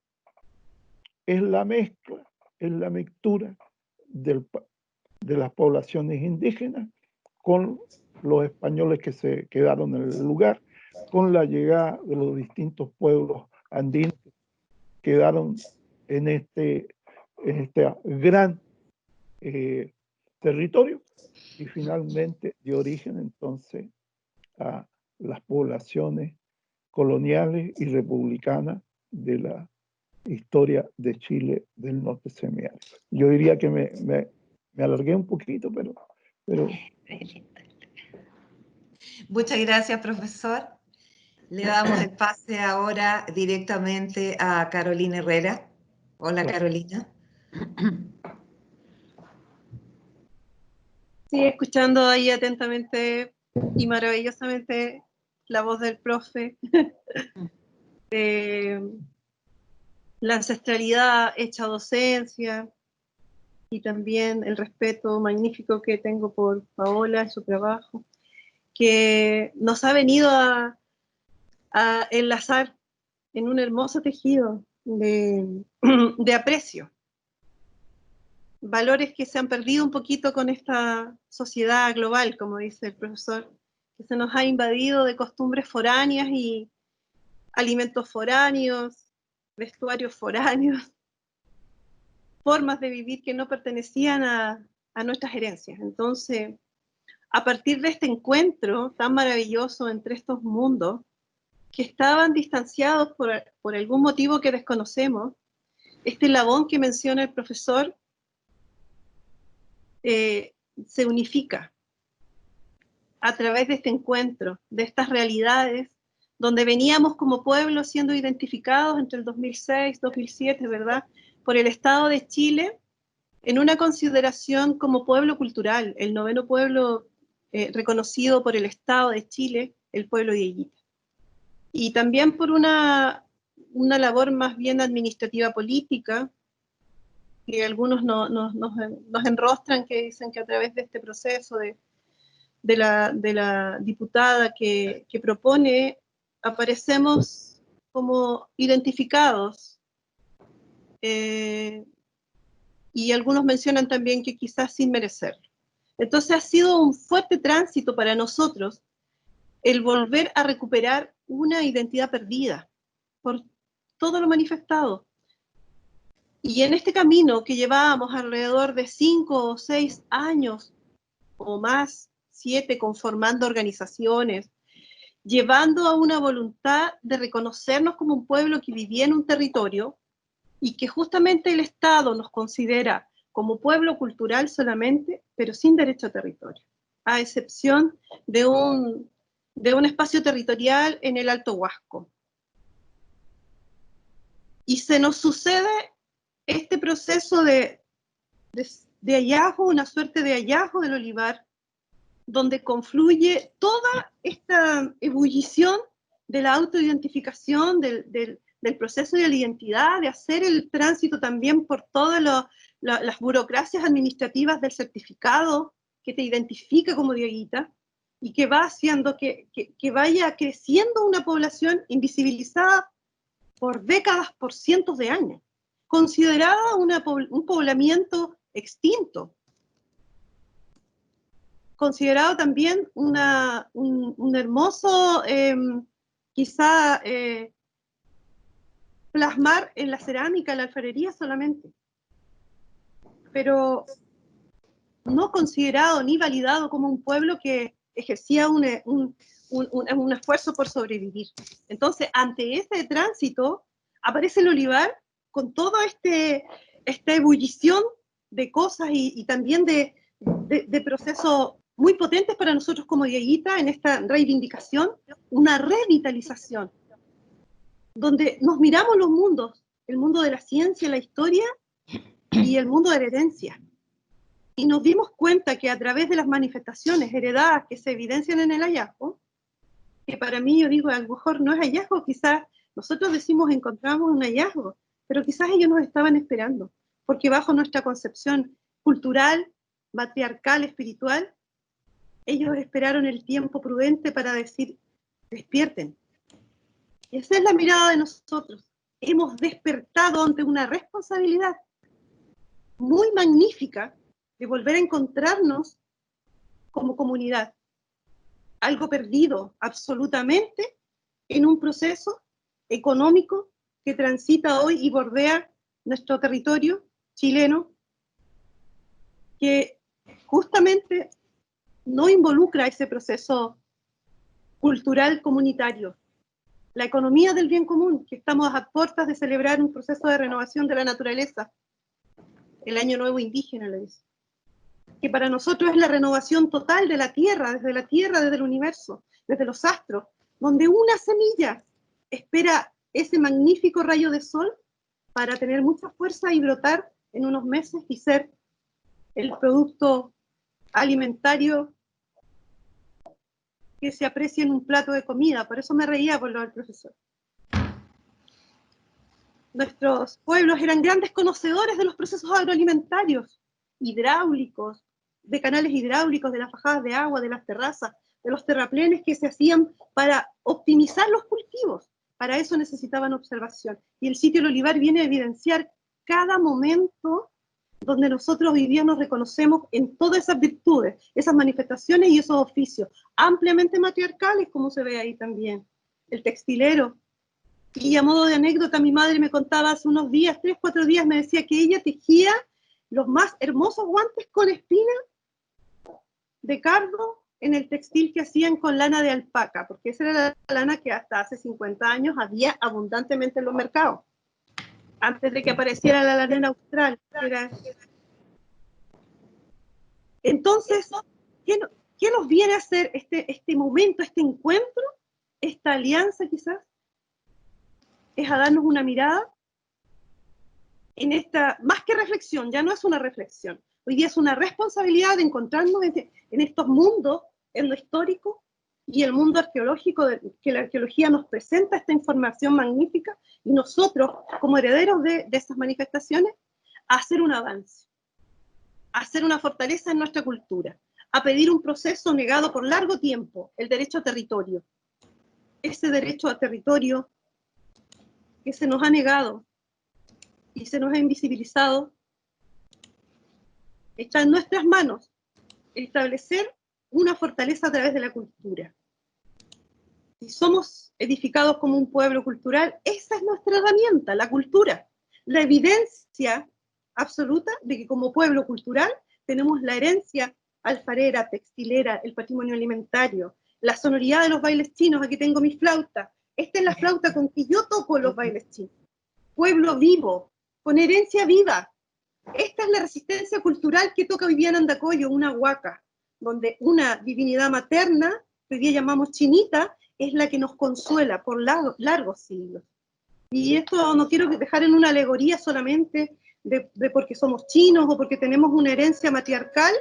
Es la mezcla, es la mixtura de las poblaciones indígenas con los españoles que se quedaron en el lugar, con la llegada de los distintos pueblos andinos que quedaron en este gran territorio, y finalmente de origen entonces a las poblaciones coloniales y republicanas de la historia de Chile del norte semiárido. Yo diría que me alargué un poquito, pero... Muchas gracias, profesor. Le damos el pase ahora directamente a Carolina Herrera. Hola, Carolina. Sí, escuchando ahí atentamente y maravillosamente la voz del profe, la ancestralidad hecha docencia y también el respeto magnífico que tengo por Paola y su trabajo, que nos ha venido a enlazar en un hermoso tejido de aprecio. Valores que se han perdido un poquito con esta sociedad global, como dice el profesor, que se nos ha invadido de costumbres foráneas y alimentos foráneos, vestuarios foráneos, formas de vivir que no pertenecían a nuestras herencias. Entonces, a partir de este encuentro tan maravilloso entre estos mundos, que estaban distanciados por algún motivo que desconocemos, este eslabón que menciona el profesor se unifica a través de este encuentro, de estas realidades, donde veníamos como pueblo siendo identificados entre el 2006, 2007, ¿verdad?, por el Estado de Chile, en una consideración como pueblo cultural, el 9º pueblo reconocido por el Estado de Chile, el pueblo yeyita. Y también por una labor más bien administrativa política, que algunos nos enrostran, que dicen que a través de este proceso de la diputada que propone, aparecemos como identificados, y algunos mencionan también que quizás sin merecerlo. Entonces ha sido un fuerte tránsito para nosotros el volver a recuperar una identidad perdida por todo lo manifestado. Y en este camino que llevábamos alrededor de 5 o 6 años o más, 7, conformando organizaciones, llevando a una voluntad de reconocernos como un pueblo que vivía en un territorio y que justamente el Estado nos considera como pueblo cultural solamente, pero sin derecho a territorio, a excepción de un espacio territorial en el Alto Huasco. Y se nos sucede este proceso de hallazgo, una suerte de hallazgo del olivar, donde confluye toda esta ebullición de la autoidentificación, del proceso de la identidad, de hacer el tránsito también por todas las burocracias administrativas del certificado que te identifica como dieguita, y que va haciendo que vaya creciendo una población invisibilizada por décadas, por cientos de años, considerada un poblamiento extinto, considerado también un hermoso, quizá, plasmar en la cerámica, en la alfarería solamente, pero no considerado ni validado como un pueblo que ejercía un esfuerzo por sobrevivir. Entonces, ante ese tránsito, aparece el olivar con toda esta ebullición de cosas y también de procesos muy potentes para nosotros como dieguita en esta reivindicación, una revitalización, donde nos miramos los mundos, el mundo de la ciencia, la historia y el mundo de la herencia. Y nos dimos cuenta que a través de las manifestaciones heredadas que se evidencian en el hallazgo, que para mí, yo digo, a lo mejor no es hallazgo, quizás nosotros decimos encontramos un hallazgo, pero quizás ellos nos estaban esperando, porque bajo nuestra concepción cultural, matriarcal, espiritual, ellos esperaron el tiempo prudente para decir, despierten. Y esa es la mirada de nosotros. Hemos despertado ante una responsabilidad muy magnífica de volver a encontrarnos como comunidad. Algo perdido absolutamente en un proceso económico que transita hoy y bordea nuestro territorio chileno, que justamente no involucra ese proceso cultural comunitario. La economía del bien común, que estamos a puertas de celebrar un proceso de renovación de la naturaleza, el Año Nuevo Indígena, le dice, que para nosotros es la renovación total de la Tierra, desde el universo, desde los astros, donde una semilla espera ese magnífico rayo de sol para tener mucha fuerza y brotar en unos meses y ser el producto alimentario que se aprecia en un plato de comida. Por eso me reía por lo del profesor. Nuestros pueblos eran grandes conocedores de los procesos agroalimentarios, hidráulicos, de canales hidráulicos, de las bajadas de agua, de las terrazas, de los terraplenes que se hacían para optimizar los cultivos. Para eso necesitaban observación. Y el sitio El Olivar viene a evidenciar cada momento donde nosotros hoy día nos reconocemos en todas esas virtudes, esas manifestaciones y esos oficios, ampliamente matriarcales, como se ve ahí también. El textilero. Y a modo de anécdota, mi madre me contaba hace unos días, 3, 4 días, me decía que ella tejía los más hermosos guantes con espina de cardo en el textil que hacían con lana de alpaca, porque esa era la lana que hasta hace 50 años había abundantemente en los mercados, antes de que apareciera la lana austral. Entonces, ¿qué nos viene a hacer este momento, este encuentro, esta alianza quizás? Es a darnos una mirada en esta, más que reflexión, ya no es una reflexión, hoy día es una responsabilidad de encontrarnos en estos mundos, en lo histórico y el mundo arqueológico, que la arqueología nos presenta esta información magnífica, y nosotros, como herederos de esas manifestaciones, a hacer un avance, a hacer una fortaleza en nuestra cultura, a pedir un proceso negado por largo tiempo, el derecho a territorio. Ese derecho a territorio que se nos ha negado y se nos ha invisibilizado, está en nuestras manos establecer una fortaleza a través de la cultura. Si somos edificados como un pueblo cultural, esa es nuestra herramienta, la cultura, la evidencia absoluta de que como pueblo cultural tenemos la herencia alfarera, textilera, el patrimonio alimentario, la sonoridad de los bailes chinos. Aquí tengo mi flauta. Esta es la flauta con que yo toco los bailes chinos. Pueblo vivo, con herencia viva, Esta es la resistencia cultural que toca hoy día en Andacollo, una huaca, donde una divinidad materna, que hoy día llamamos chinita, es la que nos consuela por largos siglos. Y esto no quiero dejar en una alegoría solamente de porque somos chinos o porque tenemos una herencia matriarcal,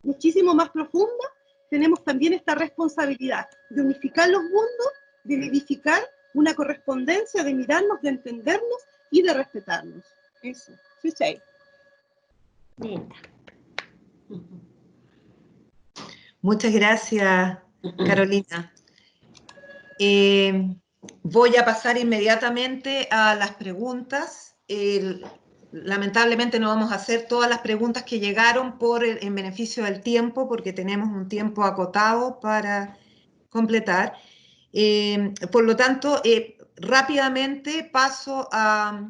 muchísimo más profunda. Tenemos también esta responsabilidad de unificar los mundos, de edificar una correspondencia, de mirarnos, de entendernos y de respetarnos. Eso, sí, sí. Linda. Muchas gracias, Carolina. Voy a pasar inmediatamente a las preguntas. Lamentablemente no vamos a hacer todas las preguntas que llegaron en beneficio del tiempo, porque tenemos un tiempo acotado para completar. Por lo tanto, rápidamente paso a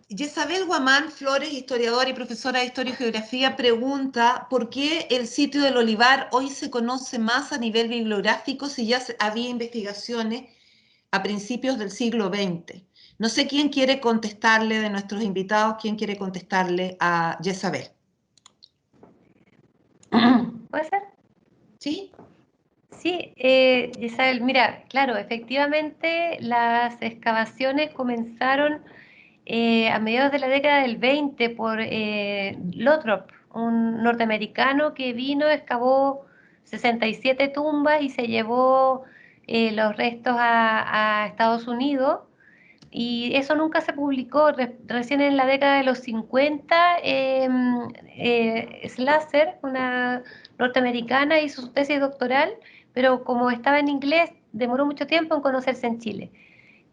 Jezabel Guamán Flores, historiadora y profesora de Historia y Geografía, pregunta ¿por qué el sitio del Olivar hoy se conoce más a nivel bibliográfico si ya había investigaciones a principios del siglo XX? No sé quién quiere contestarle de nuestros invitados, quién quiere contestarle a Jezabel. ¿Puede ser? ¿Sí? Sí, Isabel, mira, claro, efectivamente las excavaciones comenzaron a mediados de la década del 20 por Lothrop, un norteamericano que vino, excavó 67 tumbas y se llevó los restos a Estados Unidos. Y eso nunca se publicó. Recién en la década de los 50, Slasser, una norteamericana, hizo su tesis doctoral, pero como estaba en inglés, demoró mucho tiempo en conocerse en Chile.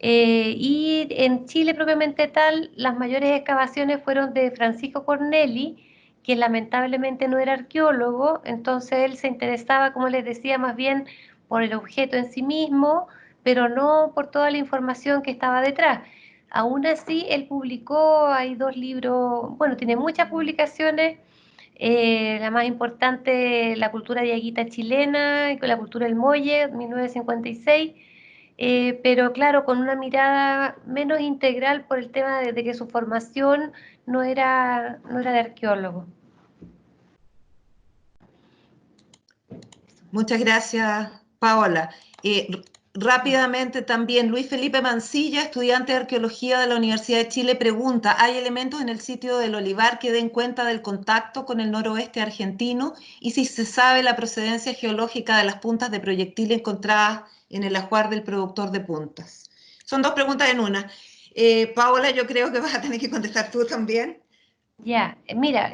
Y en Chile propiamente tal, las mayores excavaciones fueron de Francisco Corneli, que lamentablemente no era arqueólogo, entonces él se interesaba, como les decía, más bien por el objeto en sí mismo, pero no por toda la información que estaba detrás. Aún así, él publicó, hay 2 libros, bueno, tiene muchas publicaciones, la más importante, La cultura diaguita chilena, y con la cultura del Molle, 1956, pero claro, con una mirada menos integral por el tema de que su formación no era de arqueólogo. Muchas gracias, Paola. Rápidamente también, Luis Felipe Mancilla, estudiante de Arqueología de la Universidad de Chile, pregunta, ¿hay elementos en el sitio del Olivar que den cuenta del contacto con el noroeste argentino? Y si se sabe la procedencia geológica de las puntas de proyectil encontradas en el ajuar del productor de puntas. Son 2 preguntas en una. Paola, yo creo que vas a tener que contestar tú también. Ya, mira,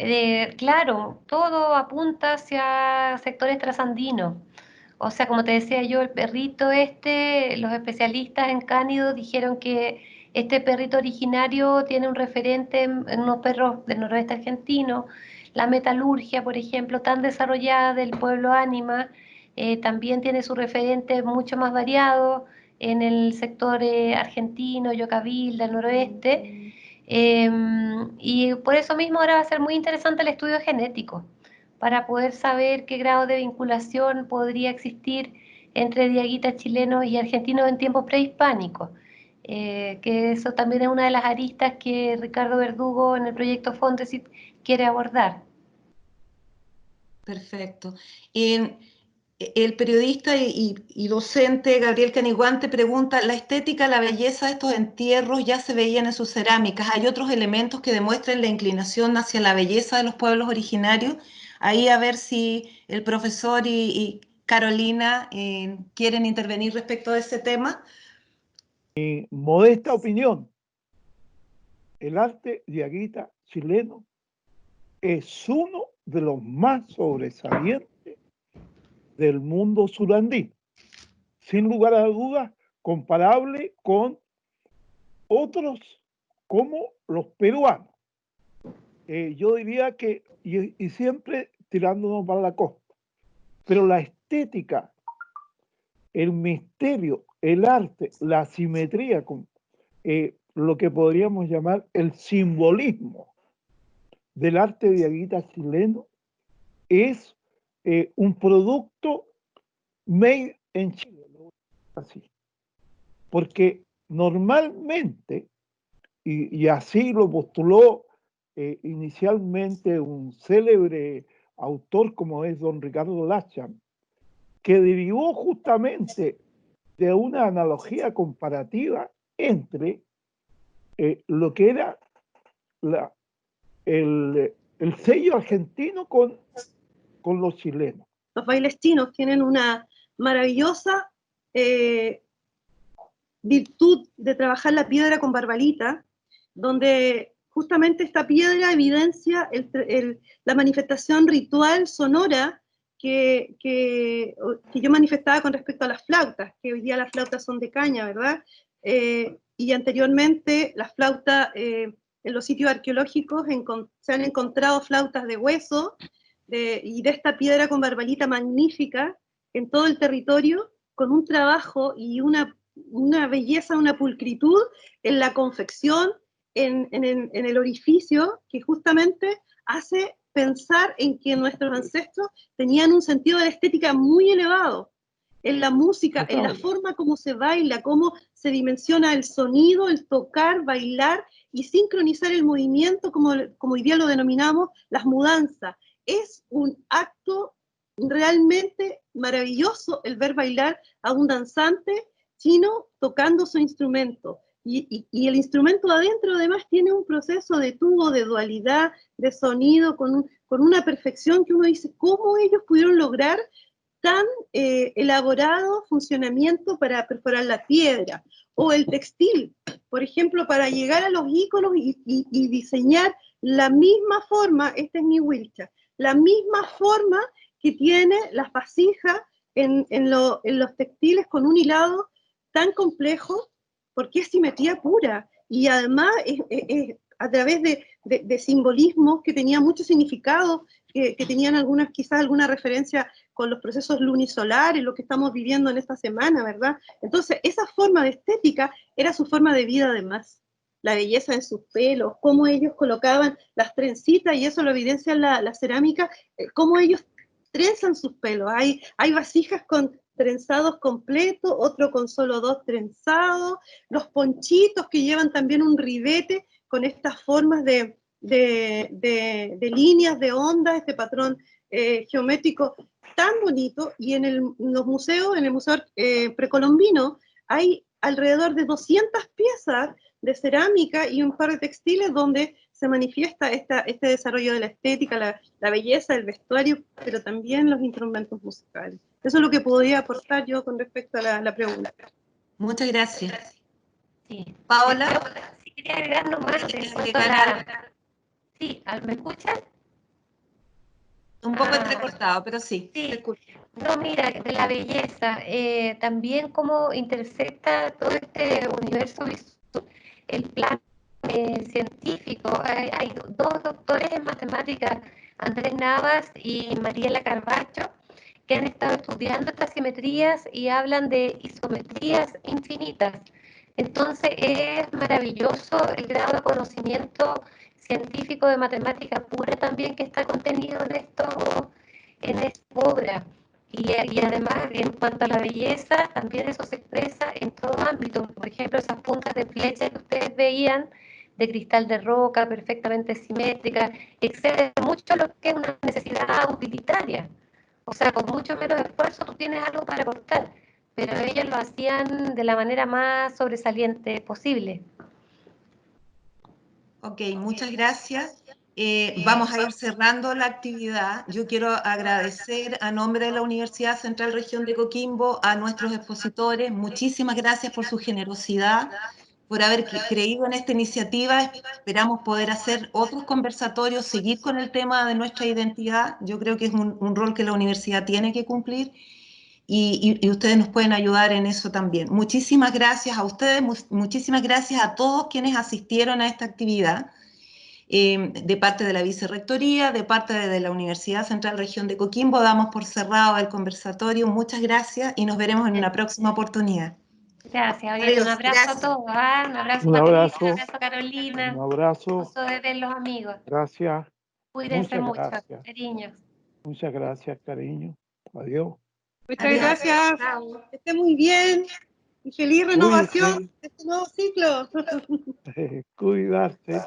claro, todo apunta hacia sectores trasandinos. O sea, como te decía yo, el perrito los especialistas en cánido dijeron que este perrito originario tiene un referente en unos perros del noroeste argentino. La metalurgia, por ejemplo, tan desarrollada del pueblo Ánima, también tiene su referente mucho más variado en el sector argentino, Yocabil, del noroeste. Y por eso mismo ahora va a ser muy interesante el estudio genético, para poder saber qué grado de vinculación podría existir entre diaguitas chilenos y argentinos en tiempos prehispánicos. Que eso también es una de las aristas que Ricardo Verdugo en el proyecto Fondesit quiere abordar. Perfecto. El periodista y docente Gabriel Caniguante pregunta, ¿la estética, la belleza de estos entierros ya se veían en sus cerámicas? ¿Hay otros elementos que demuestren la inclinación hacia la belleza de los pueblos originarios? Ahí a ver si el profesor y Carolina quieren intervenir respecto a ese tema. Mi modesta opinión, el arte diaguita chileno es uno de los más sobresalientes del mundo surandino, sin lugar a dudas, comparable con otros como los peruanos. Yo diría que, y siempre tirándonos para la costa, pero la estética, el misterio, el arte, la simetría, lo que podríamos llamar el simbolismo del arte diaguita chileno es un producto made in Chile, así. Porque normalmente y así lo postuló inicialmente un célebre autor como es don Ricardo Lacham, que derivó justamente de una analogía comparativa entre lo que era el sello argentino con los chilenos. Los bailes chinos tienen una maravillosa virtud de trabajar la piedra con barbalita, donde justamente esta piedra evidencia la manifestación ritual sonora que yo manifestaba con respecto a las flautas, que hoy día las flautas son de caña, ¿verdad? Y anteriormente las flautas, en los sitios arqueológicos se han encontrado flautas de hueso y de esta piedra con barbalita magnífica en todo el territorio, con un trabajo y una belleza, una pulcritud en la confección, en el orificio, que justamente hace pensar en que nuestros ancestros tenían un sentido de la estética muy elevado, en la música, en la forma como se baila, cómo se dimensiona el sonido, el tocar, bailar y sincronizar el movimiento, como hoy día lo denominamos, las mudanzas. Es un acto realmente maravilloso el ver bailar a un danzante chino tocando su instrumento. Y el instrumento adentro además tiene un proceso de tubo, de dualidad, de sonido, con una perfección que uno dice, ¿cómo ellos pudieron lograr tan elaborado funcionamiento para perforar la piedra? O el textil, por ejemplo, para llegar a los íconos y diseñar la misma forma, este es mi Wilcha, la misma forma que tiene las vasijas en los textiles con un hilado tan complejo, porque es simetría pura, y además es a través de simbolismos que tenían mucho significado, que tenían quizás alguna referencia con los procesos lunisolares, lo que estamos viviendo en esta semana, ¿verdad? Entonces, esa forma de estética era su forma de vida además. La belleza en sus pelos, cómo ellos colocaban las trencitas, y eso lo evidencia la cerámica, cómo ellos trenzan sus pelos. Hay vasijas con trenzados completos, otro con solo 2 trenzados, los ponchitos que llevan también un ribete con estas formas de líneas, de ondas, este patrón geométrico tan bonito. Y en los museos, en el Museo Precolombino, hay alrededor de 200 piezas de cerámica y un par de textiles donde se manifiesta este desarrollo de la estética, la belleza del vestuario, pero también los instrumentos musicales. Eso es lo que podría aportar yo con respecto a la pregunta. Muchas gracias. Sí. Paola. Sí, quería agregar nomás. Sí, ¿me escuchan? Un poco entrecortado, pero sí. Sí. No, mira, de la belleza, también cómo intersecta todo este universo visual, el plan científico. Hay 2 doctores en matemáticas, Andrés Navas y Mariela Carbacho, que han estado estudiando estas simetrías y hablan de isometrías infinitas. Entonces es maravilloso el grado de conocimiento científico de matemática pura también que está contenido en esta obra. Y además, en cuanto a la belleza, también eso se expresa en todo ámbito. Por ejemplo, esas puntas de flecha que ustedes veían, de cristal de roca, perfectamente simétrica, excede mucho lo que es una necesidad utilitaria. O sea, con mucho menos esfuerzo tú tienes algo para cortar, pero ellos lo hacían de la manera más sobresaliente posible. Ok, muchas gracias. Vamos a ir cerrando la actividad. Yo quiero agradecer a nombre de la Universidad Central Región de Coquimbo a nuestros expositores. Muchísimas gracias por su generosidad, por haber creído en esta iniciativa. Esperamos poder hacer otros conversatorios, seguir con el tema de nuestra identidad. Yo creo que es un rol que la universidad tiene que cumplir. Y ustedes nos pueden ayudar en eso también. Muchísimas gracias a ustedes, muchísimas gracias a todos quienes asistieron a esta actividad, de parte de la Vicerrectoría, de parte de la Universidad Central Región de Coquimbo. Damos por cerrado el conversatorio. Muchas gracias y nos veremos en una próxima oportunidad. Gracias. Oye, Adiós. un abrazo Gracias. a todos. Un abrazo, Un abrazo. Patricia, un abrazo, Carolina. Un abrazo. Gusto de ver los amigos. Gracias. Cuídense Muchas mucho, gracias. cariños. Muchas gracias, cariño. Adiós. Muchas Adiós. gracias. Chao. Que esté muy bien. Y feliz renovación Cuídense. de este nuevo ciclo. Cuidarse.